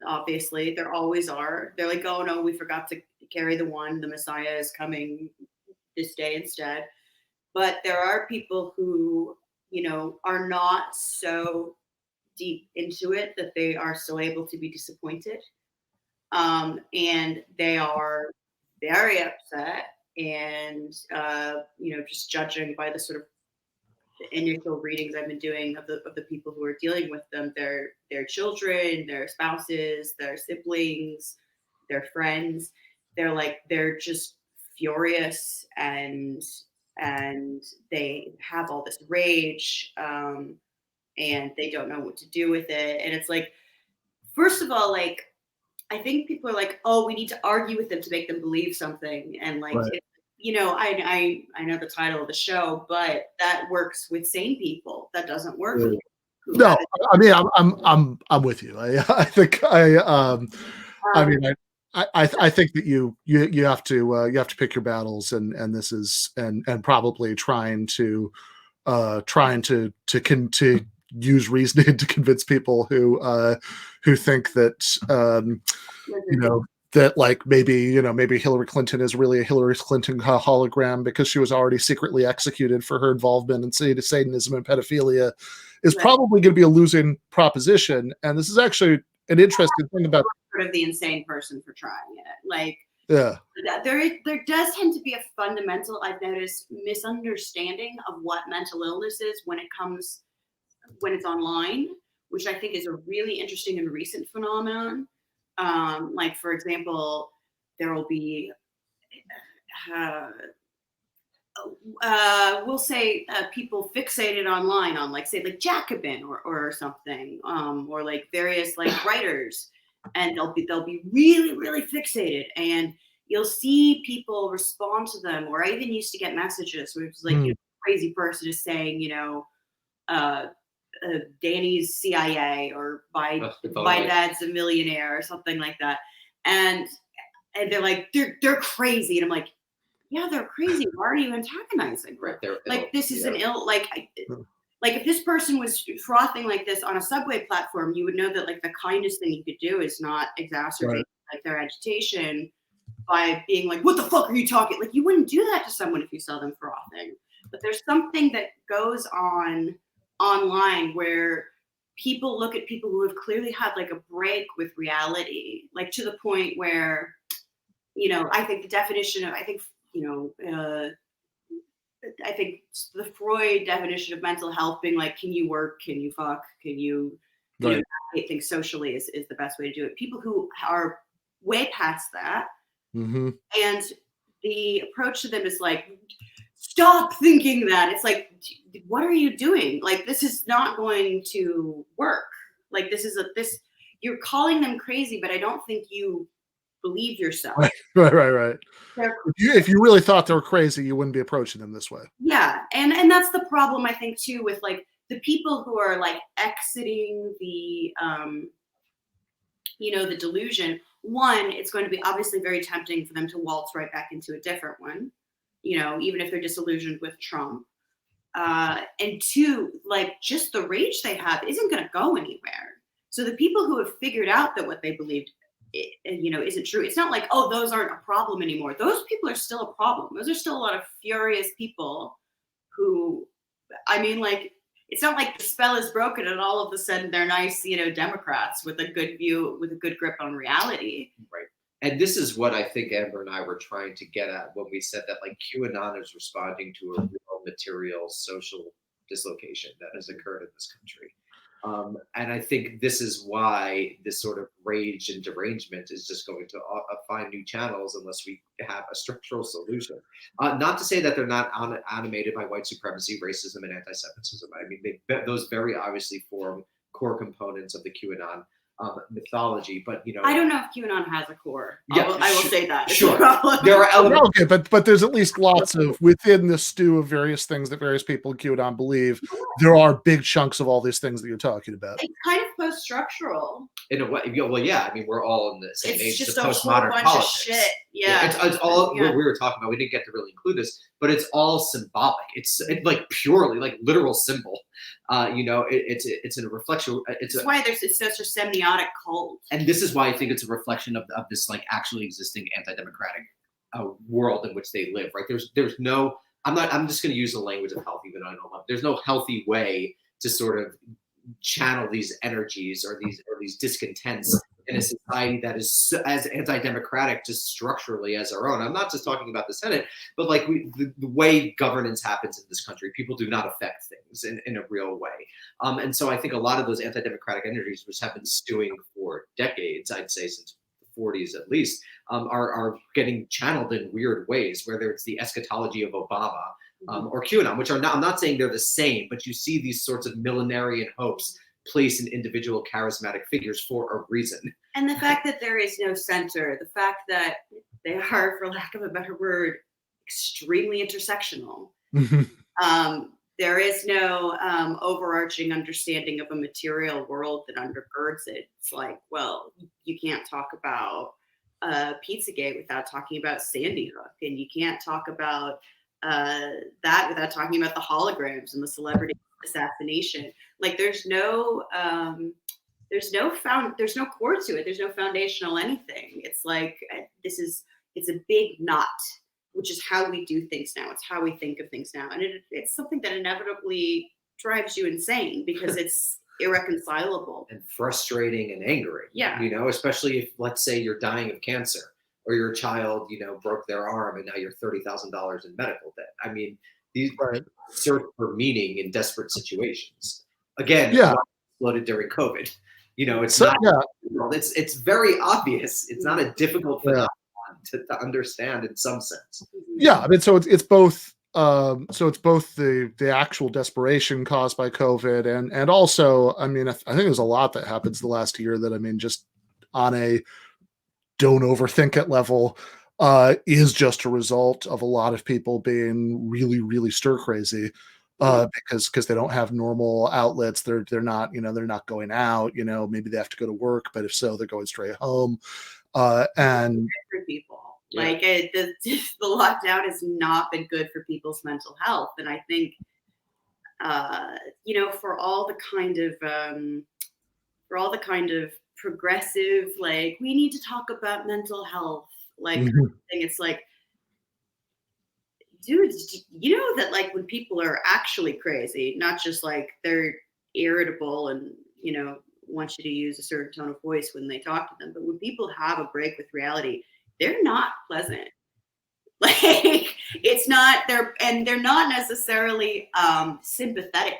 C: Obviously, there always are. They're like, oh no, we forgot to carry the one. The Messiah is coming this day instead. But there are people who, are not so deep into it that they are still able to be disappointed. And they are very upset and, just judging by the sort of initial readings I've been doing of the people who are dealing with them, their children, their spouses, their siblings, their friends, they're just furious and they have all this rage, and they don't know what to do with it. And it's like, first of all, like, I think people are like, oh, we need to argue with them to make them believe something. And like,
A: Right.
C: I know the title of the show, but that works with sane people. That doesn't work with people.
A: No, I mean, I'm with you. I think I think that you have to pick your battles, and this is and probably trying to use reasoning to convince people who think that that like maybe Hillary Clinton is really a Hillary Clinton hologram because she was already secretly executed for her involvement in Satanism and pedophilia is probably going to be a losing proposition. And this is actually an interesting thing about
C: sort of the insane person for trying it. Like,
A: yeah,
C: there does tend to be a fundamental, I've noticed, misunderstanding of what mental illness is when it's online, which I think is a really interesting and recent phenomenon. Like, for example, there will be, we'll say people fixated online on, like, say, like Jacobin or something, or like various like writers, and they'll be really, really fixated, and you'll see people respond to them. Or I even used to get messages where it's like, a crazy person is saying, Danny's CIA or my dad's a millionaire or something like that, and they're like, they're crazy, and I'm like, yeah, they're crazy. Why are you antagonizing?
B: Right, they're
C: like
B: ill.
C: This is an ill, like if this person was frothing like this on a subway platform, you would know that like the kindest thing you could do is not exacerbate like their agitation by being like, what the fuck are you talking? Like, you wouldn't do that to someone if you saw them frothing. But there's something that goes on online where people look at people who have clearly had like a break with reality, like to the point where, I think the definition of, I think the Freud definition of mental health being like, can you work, can you fuck, can you navigate things socially is the best way to do it. People who are way past that, and the approach to them is like, stop thinking that. It's like, what are you doing? Like, this is not going to work. Like, you're calling them crazy, but I don't think you believe yourself.
A: Right. If you really thought they were crazy, you wouldn't be approaching them this way.
C: Yeah. And that's the problem, I think, too, with like the people who are like exiting the, the delusion. One, it's going to be obviously very tempting for them to waltz right back into a different one, even if they're disillusioned with Trump. And two, like, just the rage they have isn't going to go anywhere. So the people who have figured out that what they believed, isn't true. It's not like, oh, those aren't a problem anymore. Those people are still a problem. Those are still a lot of furious people who, I mean, like, it's not like the spell is broken and all of a sudden they're nice, Democrats with a good view, with a good grip on reality.
B: Right. And this is what I think Amber and I were trying to get at when we said that, like, QAnon is responding to a real material social dislocation that has occurred in this country. And I think this is why this sort of rage and derangement is just going to find new channels unless we have a structural solution. Not to say that they're not animated by white supremacy, racism, and anti-Semitism. I mean, those very obviously form core components of the QAnon mythology, but
C: I don't know if QAnon has a core.
B: Yeah,
C: I will say that.
B: Sure, there are elements.
A: Okay, but there's at least lots of, within the stew of various things that various people in QAnon believe, there are big chunks of all these things that you're talking about.
C: It's kind of post-structural.
B: In a way, well, yeah. I mean, we're all in the same age.
C: It's just
B: the
C: a whole
B: postmodern
C: bunch
B: politics.
C: of shit. Yeah,
B: it's all we were talking about. We didn't get to really include this, but it's all symbolic. It's like purely like literal symbol. It's a reflection.
C: That's why it's such a semiotic cult.
B: And this is why I think it's a reflection of this like actually existing anti-democratic world in which they live. Right? There's no. I'm just going to use the language of health, even though I don't love. There's no healthy way to sort of channel these energies or these discontents in a society that is as anti-democratic just structurally as our own. I'm not just talking about the Senate, but like the way governance happens in this country, people do not affect things in a real way. And so I think a lot of those anti-democratic energies, which have been stewing for decades, I'd say since the 40s at least, are getting channeled in weird ways, whether it's the eschatology of Obama, or QAnon, which are not, I'm not saying they're the same, but you see these sorts of millenarian hopes placed in individual charismatic figures for a reason.
C: And the fact that there is no center, the fact that they are, for lack of a better word, extremely intersectional. There is no overarching understanding of a material world that undergirds it. It's like, well, you can't talk about Pizzagate without talking about Sandy Hook, and you can't talk about that without talking about the holograms and the celebrity assassination. Like there's no core to it. There's no foundational anything. It's like it's a big knot, which is how we do things now. It's how we think of things now, and it's something that inevitably drives you insane because it's irreconcilable and
B: frustrating and angering.
C: Yeah,
B: especially if, let's say, you're dying of cancer, or your child, broke their arm and now you're $30,000 in medical debt. I mean, these search for meaning in desperate situations. Again, exploded during COVID. It's not. Yeah. It's very obvious. It's not a difficult phenomenon to understand in some sense.
A: Yeah, I mean, so it's both. So it's both the actual desperation caused by COVID and also, I mean, I think there's a lot that happens the last year that, I mean, just on a don't overthink it level, is just a result of a lot of people being really, really stir crazy, because they don't have normal outlets. They're not, they're not going out, maybe they have to go to work, but if so, they're going straight home. And
C: for people, like the lockdown has not been good for people's mental health. And I think, for all the kind of progressive, like, we need to talk about mental health, like, thing. It's like, dude, that, like, when people are actually crazy, not just like they're irritable and want you to use a certain tone of voice when they talk to them, but when people have a break with reality, they're not pleasant. Like, it's not, they're not necessarily sympathetic.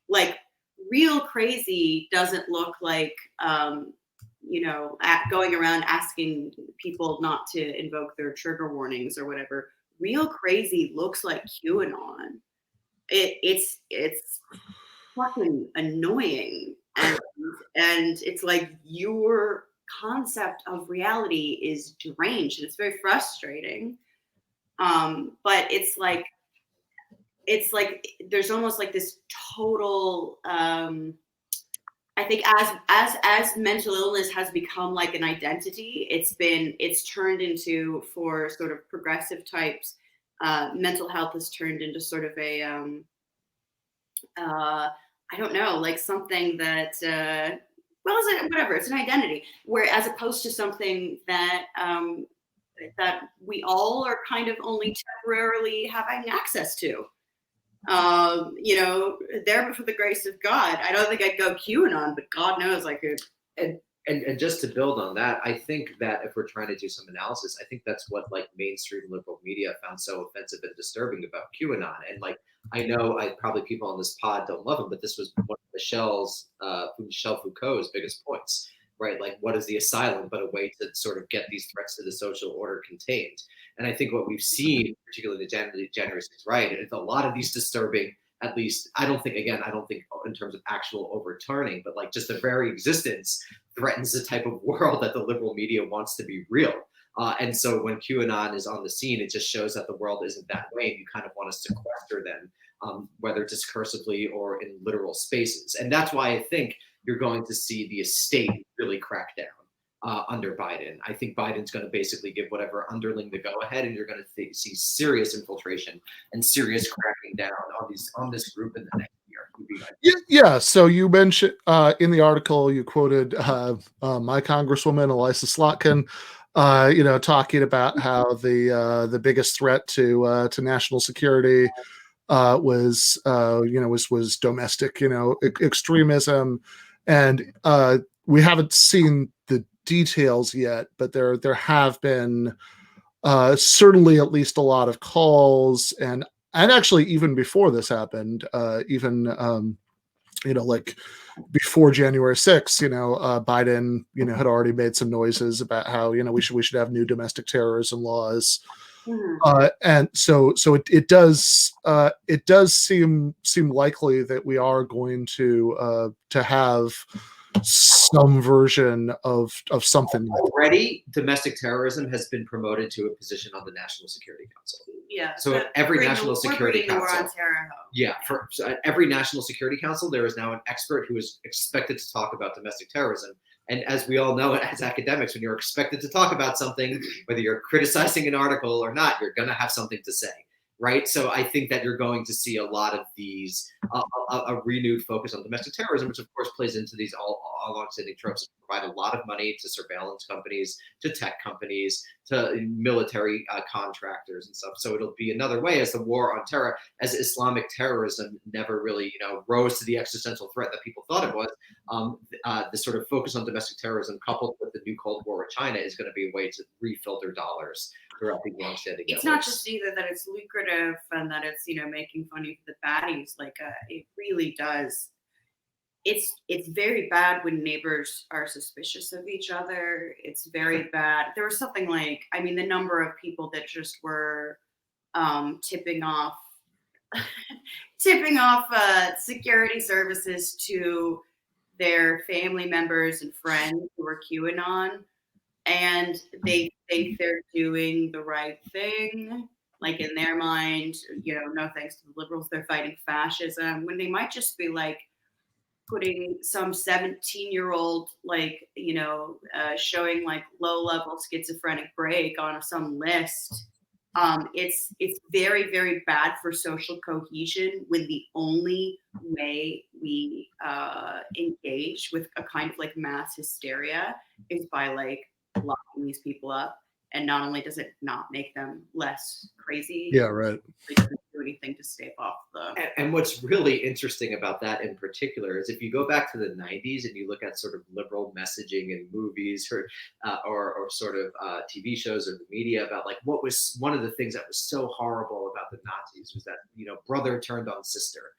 C: Like, real crazy doesn't look like, going around asking people not to invoke their trigger warnings or whatever. Real crazy looks like QAnon. It's fucking annoying. And it's like your concept of reality is deranged, and it's very frustrating. But it's like there's almost like this total, I think as mental illness has become like an identity, it's turned into, for sort of progressive types, mental health has turned into sort of a I don't know, like something that well, whatever, it's an identity, where as opposed to something that that we all are kind of only temporarily having access to. You know, there but for the grace of God. I don't think I'd go QAnon, but God knows I could.
B: And just to build on that, I think that if we're trying to do some analysis, I think that's what like mainstream liberal media found so offensive and disturbing about QAnon. And like, I know probably people on this pod don't love him, but this was one of Michel Foucault's biggest points, right? Like, what is the asylum but a way to sort of get these threats to the social order contained? And I think what we've seen, particularly the January 6th riot, is a lot of these disturbing, at least, I don't think in terms of actual overturning, but like just the very existence threatens the type of world that the liberal media wants to be real. And so when QAnon is on the scene, it just shows that the world isn't that way. And you kind of want to sequester them, whether discursively or in literal spaces. And that's why I think you're going to see the estate really crack down under Biden. I think Biden's going to basically give whatever underling the go ahead, and you're going to see serious infiltration and serious cracking down on this group in the next year.
A: Yeah. So you mentioned in the article, you quoted my Congresswoman Elisa Slotkin, talking about how the biggest threat to national security was domestic, extremism, and we haven't seen the details yet, but there have been certainly at least a lot of calls, and actually even before this happened, like before January 6th, Biden, had already made some noises about how, we should have new domestic terrorism laws. Mm-hmm. And so it does seem likely that we are going to have some version of something.
B: Already, domestic terrorism has been promoted to a position on the National Security Council.
C: Yeah.
B: So at every National Security Council, at every National Security Council, there is now an expert who is expected to talk about domestic terrorism. And as we all know, as academics, when you're expected to talk about something, whether you're criticizing an article or not, you're going to have something to say. Right. So I think that you're going to see a lot of these, a renewed focus on domestic terrorism, which of course plays into these all long-standing tropes that provide a lot of money to surveillance companies, to tech companies, to military contractors and stuff. So it'll be another way, as the war on terror, as Islamic terrorism never really, rose to the existential threat that people thought it was. The sort of focus on domestic terrorism coupled with the new Cold War with China is going to be a way to refilter dollars throughout the long-standing
C: networks. It's not just either that it's lucrative and that it's, making funny for the baddies. Like it really does. It's very bad when neighbors are suspicious of each other. It's very bad. There was something like, the number of people that just were tipping off security services to their family members and friends who were QAnon, and they think they're doing the right thing. Like in their mind, no thanks to the liberals, they're fighting fascism, when they might just be like putting some 17-year-old, showing like low-level schizophrenic break on some list. It's very, very bad for social cohesion when the only way we engage with a kind of like mass hysteria is by like locking these people up. And not only does it not make them less crazy,
A: yeah, right,
C: it doesn't do anything to stave off the.
B: And what's really interesting about that in particular is if you go back to the 90s and you look at sort of liberal messaging in movies or sort of TV shows or the media about like what was one of the things that was so horrible about the Nazis was that, brother turned on sister,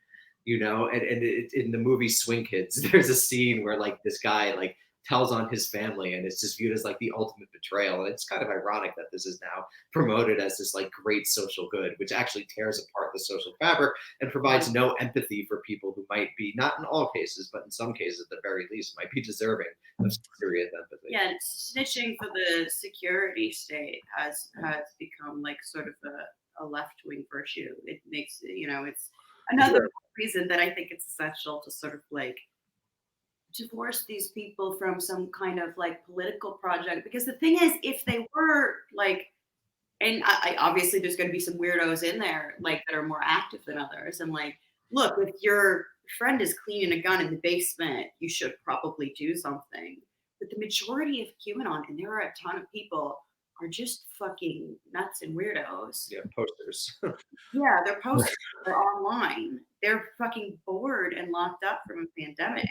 B: and in the movie Swing Kids, there's a scene where like this guy like tells on his family, and it's just viewed as like the ultimate betrayal. And it's kind of ironic that this is now promoted as this like great social good, which actually tears apart the social fabric and provides no empathy for people who might be, not in all cases, but in some cases at the very least, might be deserving of serious empathy.
C: Yeah, and snitching for the security state has become like sort of a left-wing virtue. It makes, it's another reason that I think it's essential to sort of like divorce these people from some kind of like political project, because the thing is, if they were like, and I obviously there's going to be some weirdos in there like that are more active than others, and like look, if your friend is cleaning a gun in the basement, you should probably do something. But the majority of QAnon, and there are a ton of people, are just fucking nuts and weirdos.
B: Yeah, posters.
C: Yeah, they're posting, they're online. They're fucking bored and locked up from a pandemic,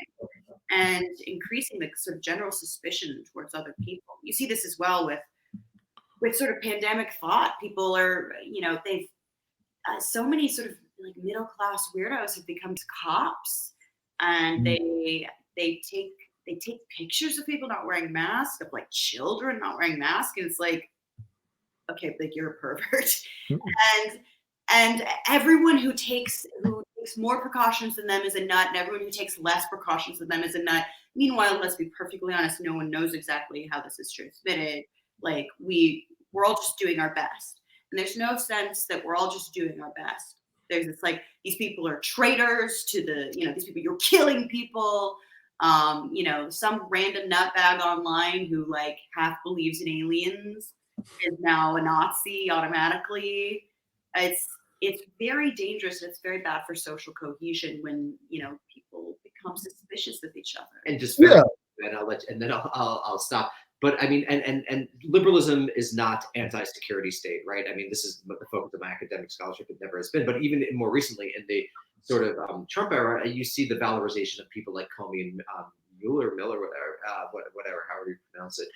C: and increasing the sort of general suspicion towards other people. You see this as well with sort of pandemic thought. People are, they've so many sort of like middle class weirdos have become cops, and they take pictures of people not wearing masks, of like children not wearing masks, and it's like, okay, like you're a pervert. And everyone who takes more precautions than them is a nut, and everyone who takes less precautions than them is a nut. Meanwhile, let's be perfectly honest, no one knows exactly how this is transmitted. Like we're all just doing our best. And there's no sense that we're all just doing our best. There's this like, these people are traitors to the, these people, you're killing people. Some random nutbag online who like half believes in aliens is now a Nazi automatically. It's very dangerous, and it's very bad for social cohesion when people become suspicious of each other.
B: And just very, and I'll let you, and then I'll stop. But I mean, and liberalism is not anti-security state, right? I mean, this is what the focus of my academic scholarship. It never has been. But even more recently, in the sort of Trump era, you see the valorization of people like Comey and Miller, whatever, however you pronounce it.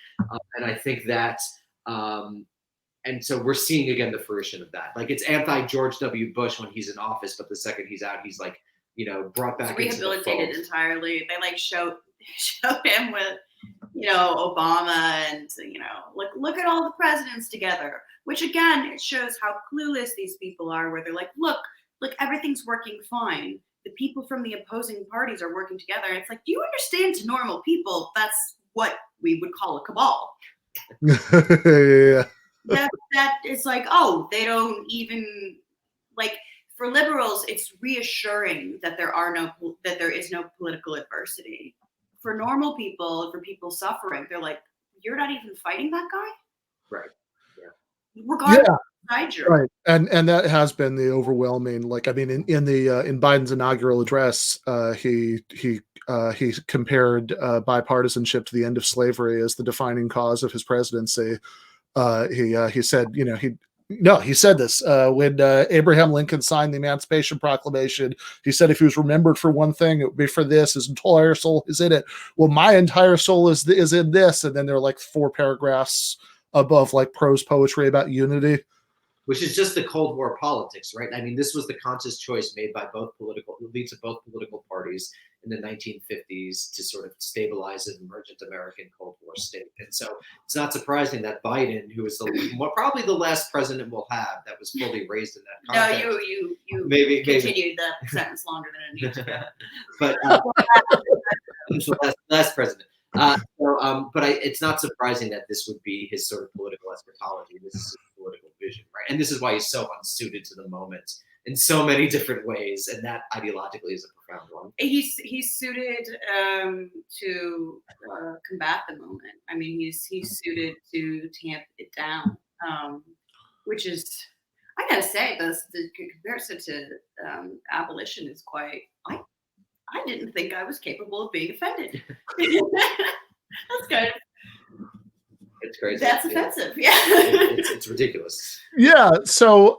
B: And I think that, and so we're seeing again the fruition of that. Like it's anti-George W. Bush when he's in office, but the second he's out, he's like, brought back
C: it's rehabilitated entirely. They like showed him with Obama, and look at all the presidents together, which again, it shows how clueless these people are, where they're like, look, everything's working fine. The people from the opposing parties are working together. And it's like, do you understand, to normal people, that's what we would call a cabal.
A: Yeah.
C: That is like, oh, they don't even like, for liberals, it's reassuring that there is no political adversity. For normal people, for people suffering, they're like, you're not even fighting that guy?
B: Right. Yeah.
C: Regardless of side you're
A: right. And that has been the overwhelming, like, I mean, in Biden's inaugural address, he compared bipartisanship to the end of slavery as the defining cause of his presidency. He said, he said this when Abraham Lincoln signed the Emancipation Proclamation. He said if he was remembered for one thing, it would be for this. His entire soul is in it. Well, my entire soul is in this. And then there are like 4 paragraphs above like prose poetry about unity.
B: Which is just the Cold War politics, right? I mean, this was the conscious choice made by both elites of both political parties in the 1950s to sort of stabilize an emergent American Cold War state. And so it's not surprising that Biden, who is probably the last president we'll have that was fully raised in that context.
C: No, you
B: maybe
C: continued the sentence longer than it needs to.
B: But the last president. But it's not surprising that this would be his sort of political eschatology. This is his political vision, right? And this is why he's so unsuited to the moment in so many different ways, and that ideologically is a profound one.
C: He's suited to combat the moment. I mean, he's suited to tamp it down, which is, I gotta say, the comparison to abolition is quite. I didn't think I was capable of being offended. That's kind of.
B: It's crazy.
C: That's offensive. Yeah.
B: It's ridiculous.
A: Yeah. So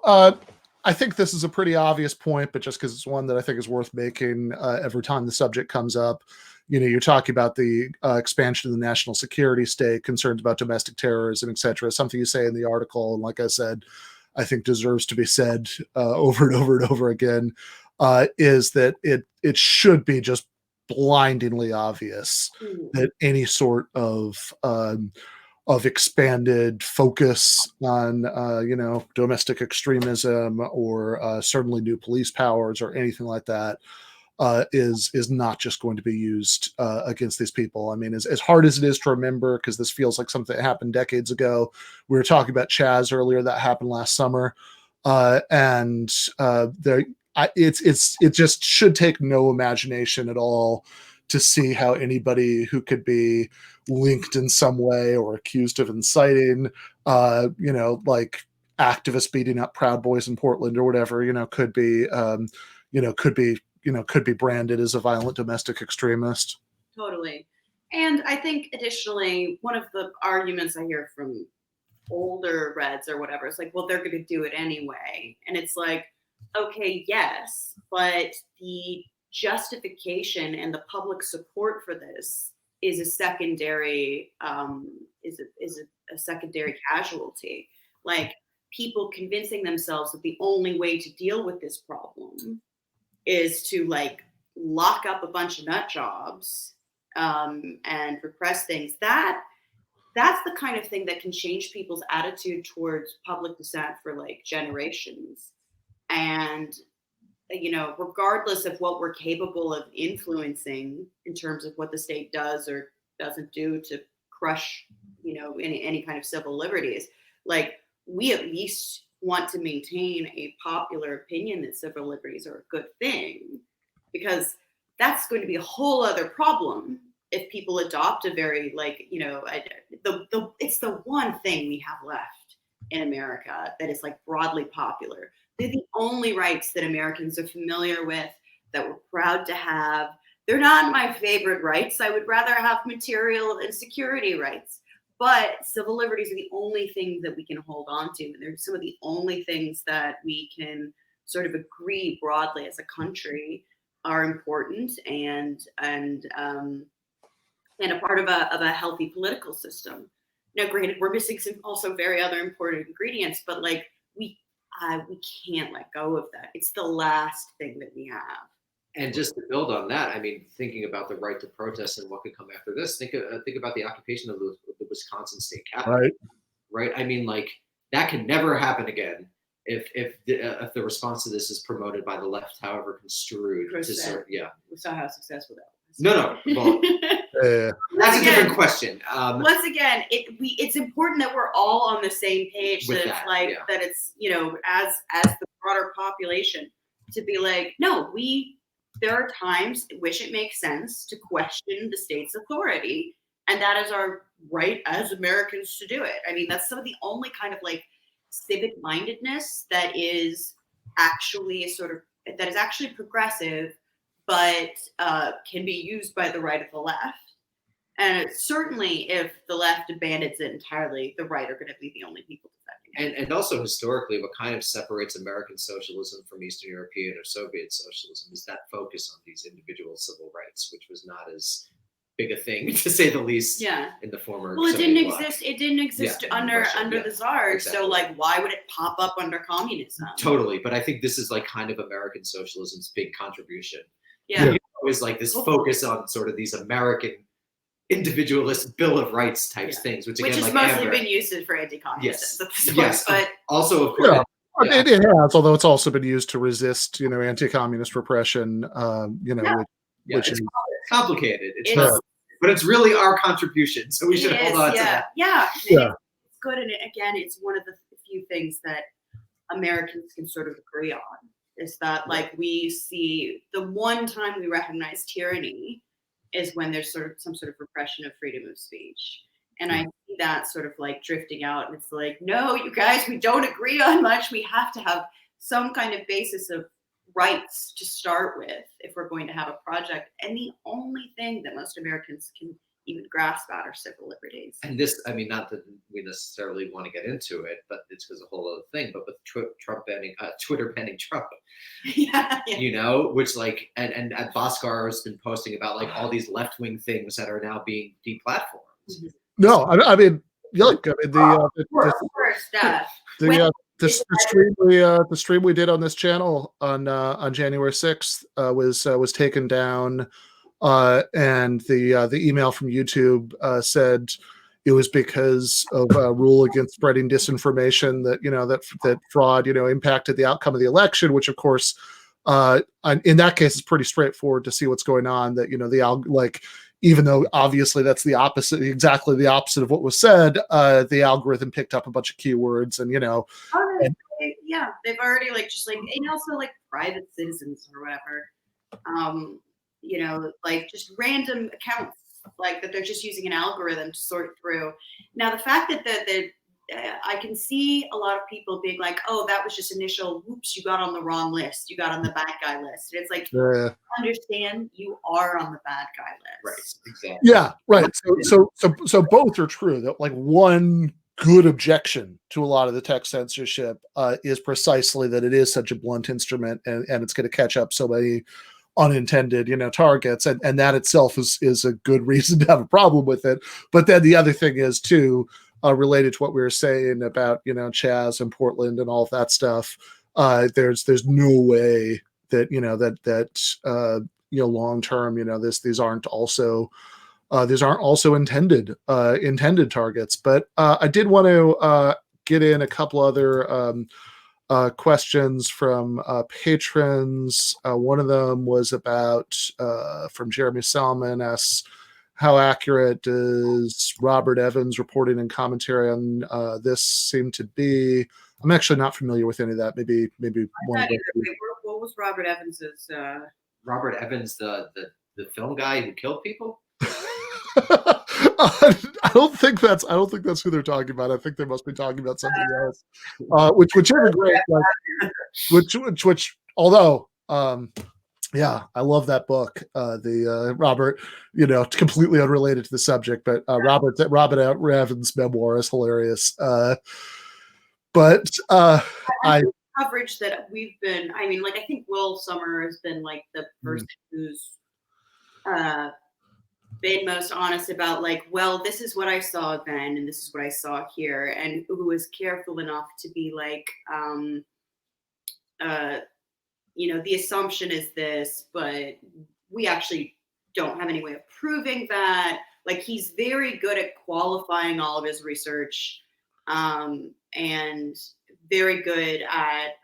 A: I think this is a pretty obvious point, but just because it's one that I think is worth making every time the subject comes up. You're talking about the expansion of the national security state, concerns about domestic terrorism, et cetera. Something you say in the article, and like I said, I think deserves to be said over and over and over again. Is that it should be just blindingly obvious that any sort of expanded focus on domestic extremism or certainly new police powers or anything like that is not just going to be used against these people. I mean, as hard as it is to remember, because this feels like something that happened decades ago. We were talking about Chaz earlier. That happened last summer, and it just should take no imagination at all to see how anybody who could be linked in some way or accused of inciting, like activists beating up Proud Boys in Portland or whatever, could be could be branded as a violent domestic extremist.
C: Totally. And I think additionally, one of the arguments I hear from older Reds or whatever is like, well, they're going to do it anyway. And it's like, okay, yes, but the justification and the public support for this is a secondary a secondary casualty. Like, people convincing themselves that the only way to deal with this problem is to like lock up a bunch of nut jobs and repress things. That's the kind of thing that can change people's attitude towards public dissent for like generations. And regardless of what we're capable of influencing in terms of what the state does or doesn't do to crush, any kind of civil liberties, like, we at least want to maintain a popular opinion that civil liberties are a good thing, because that's going to be a whole other problem if people adopt a very it's the one thing we have left in America that is like broadly popular. They're the only rights that Americans are familiar with, that we're proud to have. They're not my favorite rights. I would rather have material and security rights. But civil liberties are the only things that we can hold on to. And they're some of the only things that we can sort of agree broadly as a country are important and a part of a healthy political system. Now, granted, we're missing some also very other important ingredients, but like we can't let go of that. It's the last thing that we have.
B: And just to build on that, I mean, thinking about the right to protest and what could come after this, think about the occupation of the Wisconsin state capitol. Right. I mean, like, that can never happen again if the response to this is promoted by the left, however construed. We
C: saw how successful that was.
B: No. Well, that's a different question.
C: Once again, it's important that we're all on the same page. That it's as the broader population to be like, no, there are times in which it makes sense to question the state's authority, and that is our right as Americans to do it. I mean, that's some of the only kind of like civic mindedness that is actually progressive, but can be used by the right of the left. And certainly, if the left abandons it entirely, the right are going to be the only people defending it.
B: And also historically, what kind of separates American socialism from Eastern European or Soviet socialism is that focus on these individual civil rights, which was not as big a thing, to say the least, in the former.
C: Well, it didn't exist. It didn't exist under the Tsars. Exactly. So, like, why would it pop up under communism?
B: Totally. But I think this is like kind of American socialism's big contribution.
C: Yeah.
B: Is like this focus on sort of these American individualist Bill of Rights types things, which again,
C: has mostly been used for anti-communism.
B: Yes,
C: but
B: also of course,
A: it has. Although it's also been used to resist, anti-communist repression. Which is
B: complicated. But it's really our contribution, so we should hold on to that.
C: Yeah. It's good, and again, it's one of the few things that Americans can sort of agree on. Is that like we see the one time we recognize tyranny is when there's sort of some sort of repression of freedom of speech. And I see that sort of like drifting out, and it's like, no, you guys, we don't agree on much. We have to have some kind of basis of rights to start with if we're going to have a project. And the only thing that most Americans can even grasp at are civil liberties.
B: And this, I mean, not that we necessarily want to get into it, but it's because a whole other thing. But with Trump banning, Twitter banning Trump, which like, and Bhaskar has been posting about like all these left-wing things that are now being deplatformed.
C: Mm-hmm.
A: No, I mean, look, the stream we did on this channel on January 6th was taken down. And the email from YouTube said it was because of a rule against spreading disinformation that fraud impacted the outcome of the election, which of course in that case is pretty straightforward to see what's going on. That even though obviously that's exactly the opposite of what was said, the algorithm picked up a bunch of keywords and
C: they've already and also like private citizens or whatever. Just random accounts like that they're just using an algorithm to sort through. Now, the fact that I can see a lot of people being like, oh, that was just initial, whoops, you got on the wrong list. You got on the bad guy list. And it's like, understand you are on the bad guy list.
B: Right. Exactly.
A: Yeah. Right. So both are true. That like one good objection to a lot of the tech censorship is precisely that it is such a blunt instrument, and it's going to catch up so many unintended, targets, and that itself is a good reason to have a problem with it. But then the other thing is too, related to what we were saying about Chaz and Portland and all of that stuff. There's no way that long term these aren't also intended targets. But I did want to get in a couple other questions from patrons. One of them was about from Jeremy Salmon asks, how accurate does Robert Evans' reporting and commentary on this seem to be? I'm actually not familiar with any of that. Maybe one of
C: what was Robert Evans's?
B: Robert Evans, the film guy who killed people.
A: I don't think that's who they're talking about. I think they must be talking about something else. Which is a great, which although yeah, I love that book. The Robert, completely unrelated to the subject, but Robert Evans' memoir is hilarious. But I
C: coverage that we've been. I mean, like I think Will Sommer has been like the person who's been most honest about like, well, this is what I saw then, and this is what I saw here, and who was careful enough to be like, the assumption is this, but we actually don't have any way of proving that. Like he's very good at qualifying all of his research, and very good at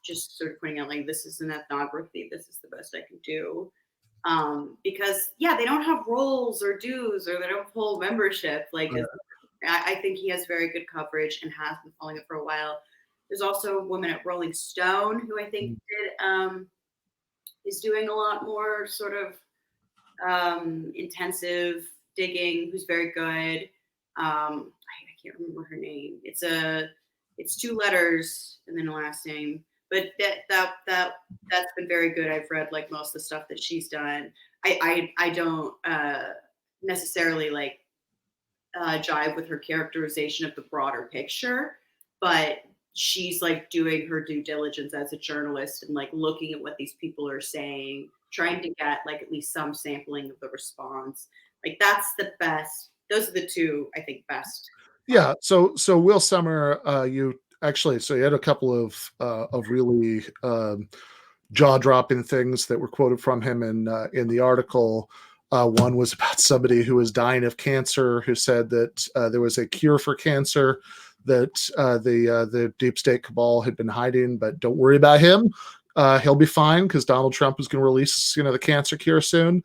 C: just sort of pointing out like, this is an ethnography, this is the best I can do. Because they don't have roles or dues, or they don't pull membership. Like I think he has very good coverage and has been following it for a while. There's also a woman at Rolling Stone who I think is doing a lot more sort of intensive digging, who's very good. I can't remember her name. It's 2 letters and then a last name. But that's been very good. I've read like most of the stuff that she's done. I don't necessarily like jive with her characterization of the broader picture, but she's like doing her due diligence as a journalist and like looking at what these people are saying, trying to get like at least some sampling of the response. Like that's the best. Those are the 2 I think best.
A: Yeah. So Will Sommer, you had a couple of really jaw-dropping things that were quoted from him in the article. One was about somebody who was dying of cancer, who said that there was a cure for cancer that the deep state cabal had been hiding, but don't worry about him. He'll be fine because Donald Trump is going to release, the cancer cure soon.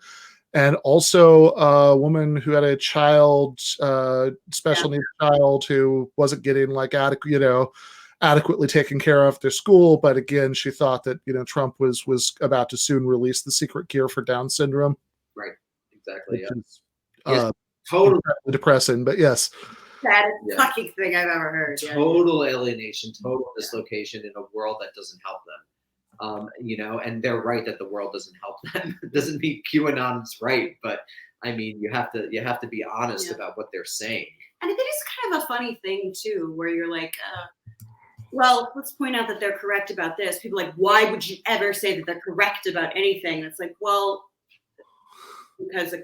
A: And also a woman who had a child, special needs child, who wasn't getting like adequately taken care of at their school. But again, she thought that, Trump was about to soon release the secret cure for Down syndrome.
B: Right. Exactly.
A: Is, totally depressing, but yes.
C: Saddest fucking thing I've ever heard.
B: Total alienation, total dislocation in a world that doesn't help them. And they're right that the world doesn't help them. It doesn't mean QAnon's right, but I mean, you have to be honest about what they're saying.
C: And it is kind of a funny thing too, where you're like, well, let's point out that they're correct about this. People are like, why would you ever say that they're correct about anything? And it's like, well, because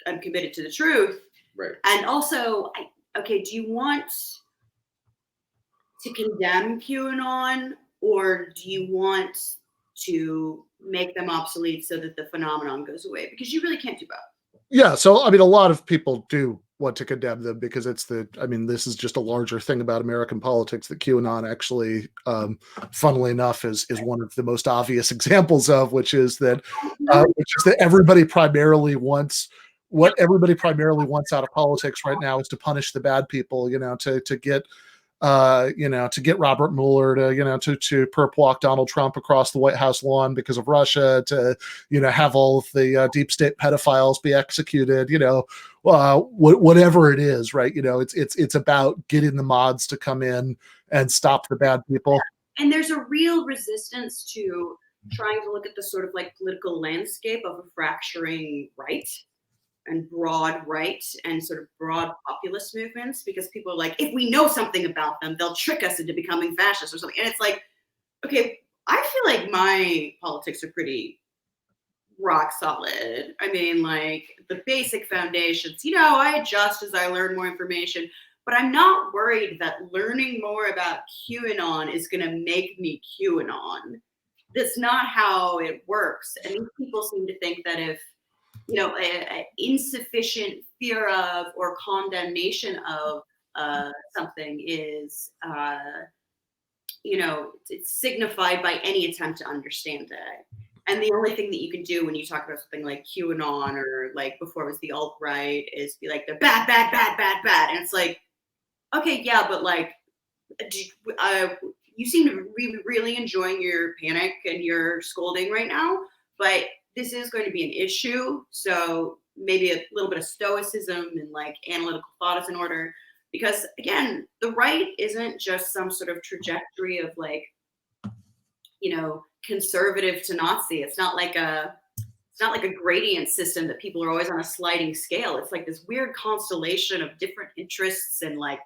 C: I'm committed to the truth.
B: Right.
C: And also, do you want to condemn QAnon, or do you want to make them obsolete so that the phenomenon goes away? Because you really can't do both.
A: Yeah. So, I mean, a lot of people do want to condemn them because this is just a larger thing about American politics that QAnon actually, funnily enough, is one of the most obvious examples of, which is that everybody primarily wants out of politics right now is to punish the bad people, to get to get Robert Mueller to perp walk Donald Trump across the White House lawn because of Russia, to, have all of the deep state pedophiles be executed, whatever it is, right? It's about getting the mods to come in and stop the bad people.
C: And there's a real resistance to trying to look at the sort of like political landscape of a fracturing right and broad right and sort of broad populist movements, because people are like, if we know something about them, they'll trick us into becoming fascists or something. And it's like, okay, I feel like my politics are pretty rock solid. I mean, like the basic foundations, I adjust as I learn more information, but I'm not worried that learning more about QAnon is going to make me QAnon. That's not how it works. And these people seem to think that if, a insufficient fear of or condemnation of something is, it's signified by any attempt to understand it. And the only thing that you can do when you talk about something like QAnon or like before it was the alt-right is be like, they're bad, bad, bad, bad, bad. And it's like, okay, yeah, but like, you seem to be really enjoying your panic and your scolding right now, but this is going to be an issue. So maybe a little bit of stoicism and like analytical thought is in order, because again, the right isn't just some sort of trajectory of like, conservative to Nazi. It's not like a gradient system that people are always on a sliding scale. It's like this weird constellation of different interests and like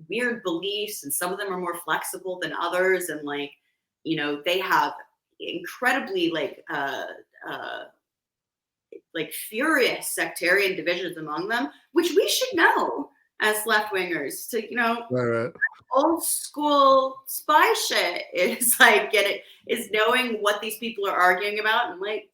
C: weird beliefs, and some of them are more flexible than others, and like they have incredibly like furious sectarian divisions among them, which we should know as left-wingers to
A: Right.
C: Old school spy shit is like is knowing what these people are arguing about and like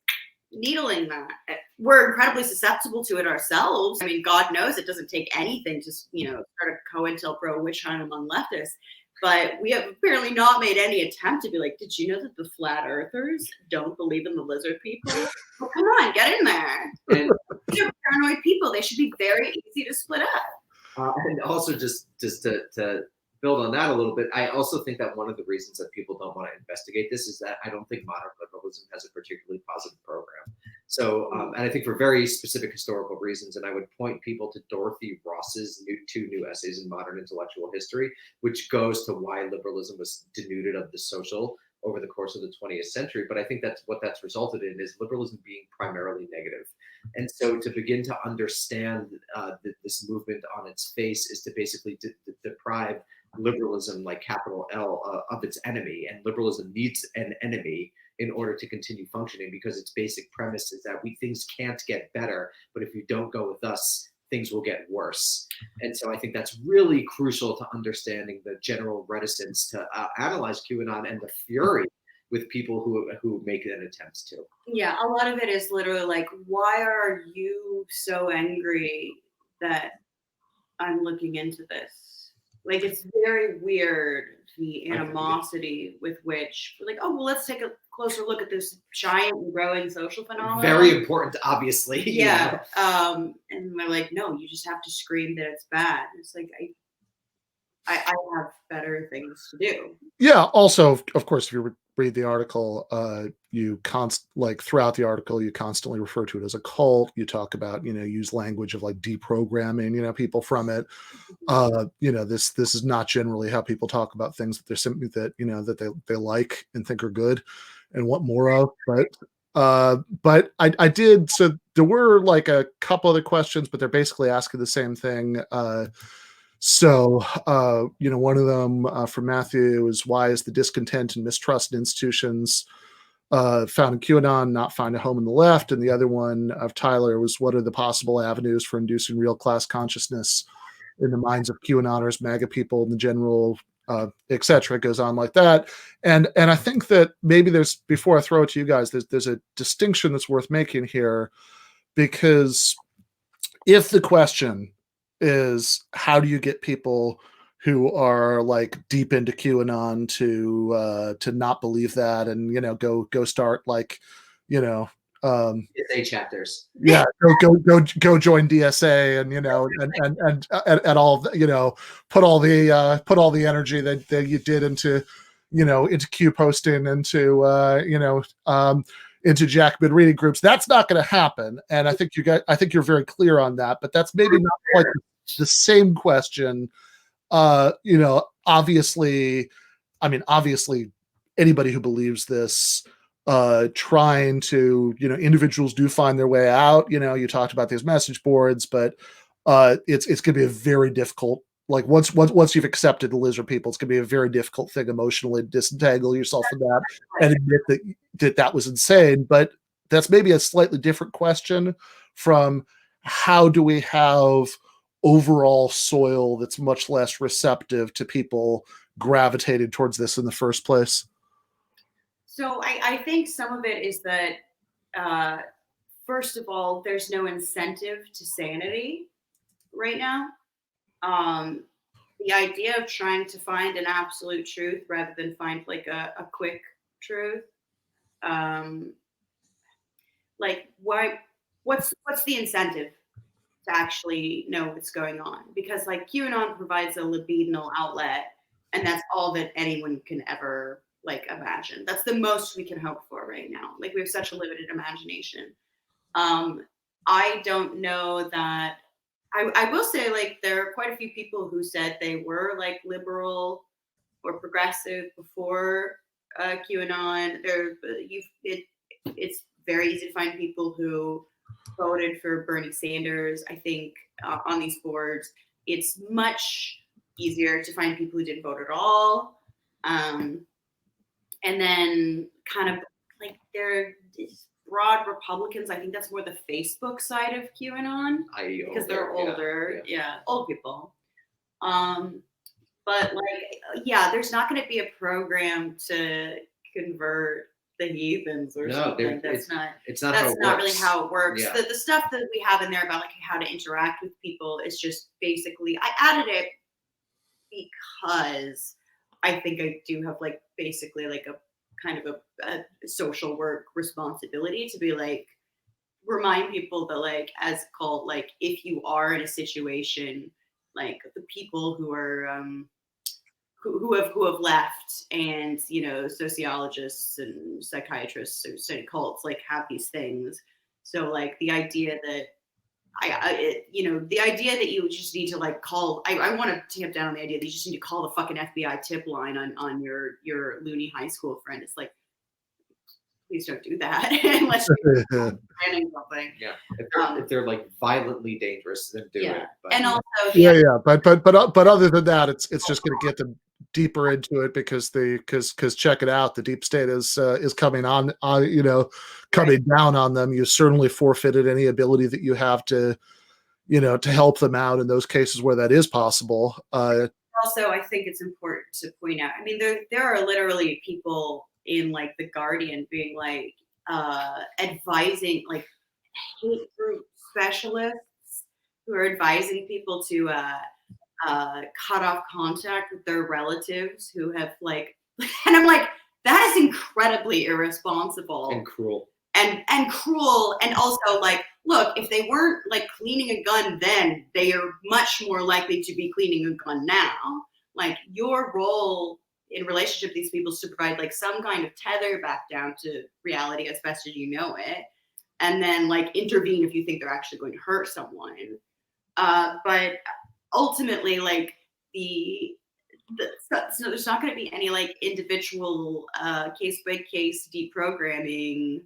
C: needling that. We're incredibly susceptible to it ourselves. I mean, God knows it doesn't take anything to start a COINTELPRO witch hunt among leftists. But we have apparently not made any attempt to be like, did you know that the flat earthers don't believe in the lizard people? Well, come on, get in there. And they're paranoid people. They should be very easy to split up.
B: And also just to build on that a little bit, I also think that one of the reasons that people don't want to investigate this is that I don't think modern liberalism has a particularly positive program. So, and I think for very specific historical reasons, and I would point people to Dorothy Ross's two new essays in modern intellectual history, which goes to why liberalism was denuded of the social over the course of the 20th century. But I think that's what that's resulted in is liberalism being primarily negative. And so to begin to understand this movement on its face is to basically deprive liberalism, like capital L, of its enemy. And liberalism needs an enemy in order to continue functioning, because its basic premise is that things can't get better, but if you don't go with us, things will get worse. And so I think that's really crucial to understanding the general reticence to analyze QAnon and the fury with people who make an attempt to.
C: Yeah, a lot of it is literally like, why are you so angry that I'm looking into this? Like, it's very weird, the animosity with which we're like, oh, well, let's take a closer look at this giant and growing social phenomenon.
B: Very important, obviously.
C: Yeah. And we're like, no, you just have to scream that it's bad. It's like, I have better things to do.
A: Yeah. Also, of course, if you read the article, throughout the article, you constantly refer to it as a cult. You talk about, use language of like deprogramming, people from it. This is not generally how people talk about things that they're simply that they like and think are good and want more of. But I did. So there were like a couple other questions, but they're basically asking the same thing. So, one of them from Matthew is, why is the discontent and mistrust in institutions found in QAnon not find a home in the left? And the other one of Tyler was, what are the possible avenues for inducing real class consciousness in the minds of QAnoners, MAGA people, and the general, et cetera? It goes on like that. And I think that maybe before I throw it to you guys, there's a distinction that's worth making here, because if the question is, how do you get people who are like deep into QAnon to not believe that and go start like
B: DSA chapters.
A: Yeah, go join DSA, and and all put all the energy that you did into into Q posting, into into Jacobin reading groups. That's not going to happen, and I think you're very clear on that. But that's maybe not quite the same question. Obviously, anybody who believes this, trying to, individuals do find their way out. You talked about these message boards, but it's going to be a very difficult, like once you've accepted the lizard people, it's going to be a very difficult thing emotionally to disentangle yourself from that and admit that was insane. But that's maybe a slightly different question from how do we have overall soil that's much less receptive to people gravitated towards this in the first place.
C: So I think some of it is that, first of all, there's no incentive to sanity right now. The idea of trying to find an absolute truth rather than find like a quick truth. What's the incentive to actually know what's going on? Because like QAnon provides a libidinal outlet, and that's all that anyone can ever like imagine. That's the most we can hope for right now. Like we have such a limited imagination. I don't know that I will say like there are quite a few people who said they were like liberal or progressive before QAnon. It's very easy to find people who voted for Bernie Sanders. I think on these boards, it's much easier to find people who didn't vote at all. And then kind of like they're broad Republicans. I think that's more the Facebook side of QAnon because they're older. Yeah, old people. But like, yeah, there's not going to be a program to convert the heathens or something. That's not really how it works. Yeah. The stuff that we have in there about like how to interact with people is just basically, I added it because I think I do have like basically like a kind of a social work responsibility to be like, remind people that like as a cult, like if you are in a situation, like the people who are, who have left, and sociologists and psychiatrists or study cults like have these things. So like the idea that the idea that you just need to like call, I want to tamp down on the idea that you just need to call the fucking FBI tip line on your loony high school friend. It's like, please don't do that unless you're planning something.
B: Yeah, if they're like violently dangerous, then do it. But,
C: and also,
A: but other than that, it's just going to get them deeper into it because check it out, the deep state is coming on coming down on them. You certainly forfeited any ability that you have to to help them out in those cases where that is possible.
C: Also, I think it's important to point out, I mean, there are literally people in like the Guardian being like advising like hate group specialists who are advising people to cut off contact with their relatives who have like, and I'm like, that is incredibly irresponsible
B: and cruel
C: and cruel. And also like, look, if they weren't like cleaning a gun then, they are much more likely to be cleaning a gun now. Like your role in relationship to these people is to provide like some kind of tether back down to reality as best as you know it, and then like intervene if you think they're actually going to hurt someone. But ultimately, like so there's not going to be any like individual case by case deprogramming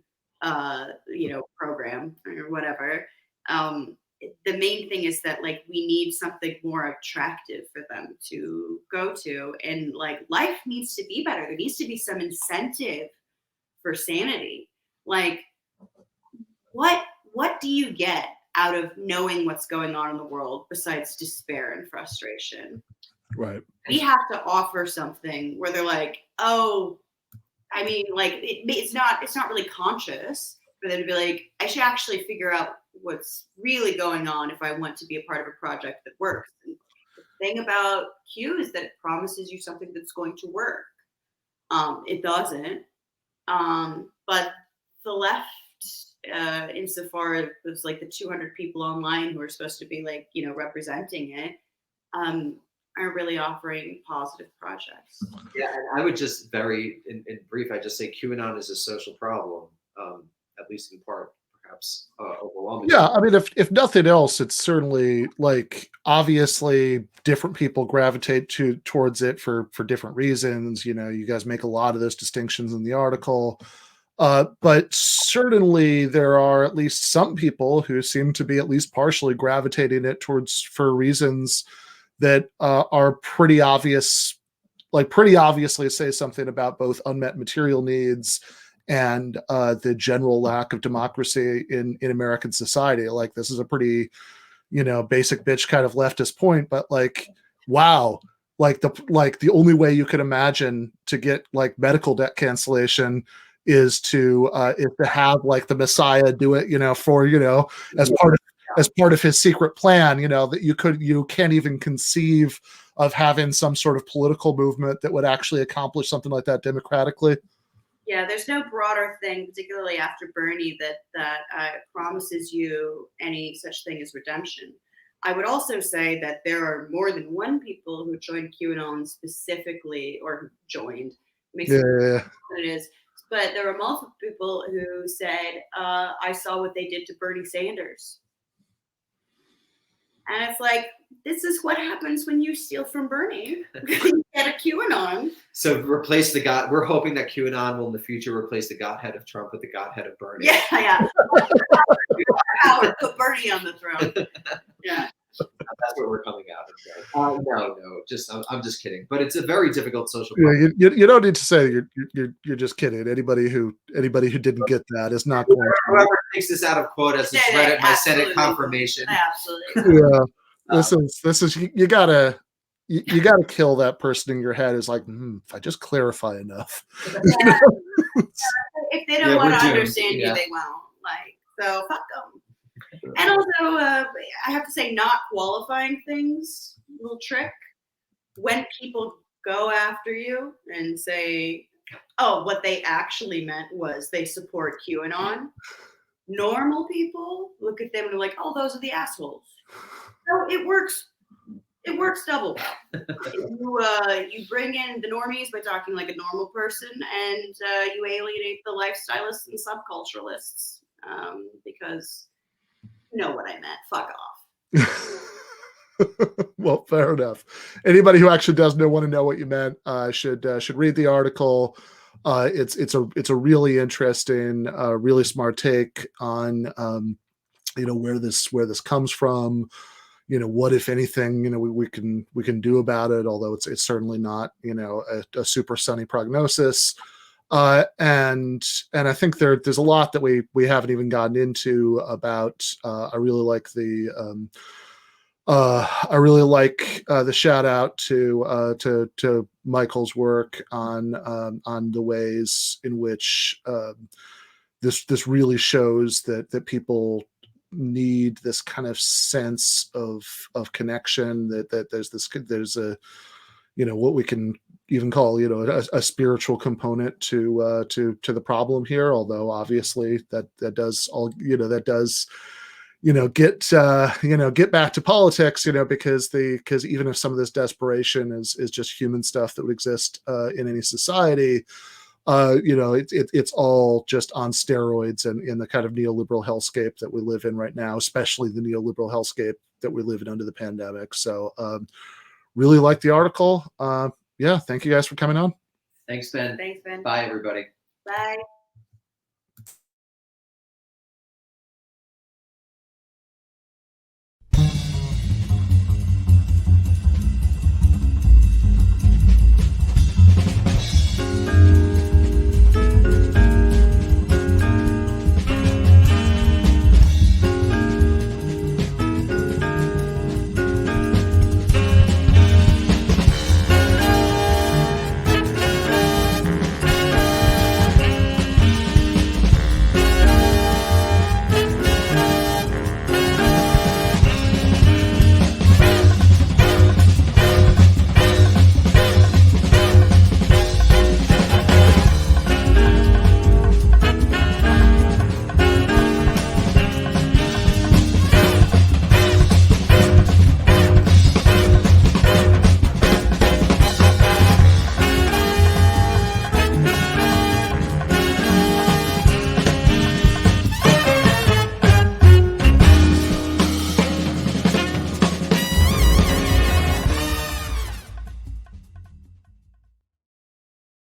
C: program or whatever. The main thing is that like we need something more attractive for them to go to, and like life needs to be better. There needs to be some incentive for sanity. Like what do you get out of knowing what's going on in the world besides despair and frustration?
A: Right.
C: We have to offer something where they're like, oh, I mean, like it's not really conscious for them to be like, I should actually figure out what's really going on if I want to be a part of a project that works. And the thing about Q is that it promises you something that's going to work. It doesn't. But the left insofar as it's like the 200 people online who are supposed to be like, representing it, are really offering positive projects.
B: Yeah, and I would just in brief, I just say QAnon is a social problem, at least in part, perhaps overwhelmingly.
A: Yeah, I mean, if nothing else, it's certainly like obviously different people gravitate towards it for different reasons. You guys make a lot of those distinctions in the article, but certainly there are at least some people who seem to be at least partially gravitating it towards for reasons that are pretty obvious, like pretty obviously say something about both unmet material needs and the general lack of democracy in American society. Like, this is a pretty, basic bitch kind of leftist point, but like, wow, like the only way you could imagine to get like medical debt cancellation is to have like the Messiah do it, for as part of his secret plan, that you can't even conceive of having some sort of political movement that would actually accomplish something like that democratically.
C: Yeah, there's no broader thing, particularly after Bernie, that promises you any such thing as redemption. I would also say that there are more than one people who joined QAnon specifically, or joined. Makes it what it is. But there were multiple people who said, I saw what they did to Bernie Sanders. And it's like, this is what happens when you steal from Bernie. You get a QAnon.
B: So replace the God. We're hoping that QAnon will in the future replace the Godhead of Trump with the Godhead of Bernie.
C: Yeah. Power, put Bernie on the throne. Yeah.
B: That's what we're coming out of. No, I'm just kidding. But it's a very difficult social
A: problem. Yeah, you don't need to say you're just kidding. Anybody who didn't get that is not going to.
B: Whoever takes this out of quote as it's read at my Senate confirmation.
C: Absolutely.
A: Yeah. This is you gotta kill that person in your head. Is like, if I just clarify enough.
C: Yeah. If they don't want to understand you, they won't. Like, so fuck them. And also, I have to say, not qualifying things, little trick. When people go after you and say, oh, what they actually meant was they support QAnon, normal people look at them and are like, oh, those are the assholes. So it works double well. You bring in the normies by talking like a normal person, and you alienate the lifestylists and subculturalists because you know what I meant. Fuck off.
A: Well, fair enough. Anybody who actually does want to know what you meant should read the article. It's a really interesting, really smart take on where this comes from. What if anything we can do about it, although it's certainly not a super sunny prognosis. And I think there's a lot that we haven't even gotten into about. I really like the shout out to Michael's work on the ways in which this really shows that people need this kind of sense of connection, that there's a what we can even call a spiritual component to the problem here, although obviously that does get back to politics, because even if some of this desperation is just human stuff that would exist in any society, it's all just on steroids and in the kind of neoliberal hellscape that we live in right now, especially the neoliberal hellscape that we live in under the pandemic. So really like the article. Thank you guys for coming on.
B: Thanks, Ben.
C: Thanks, Ben.
B: Bye, everybody.
C: Bye.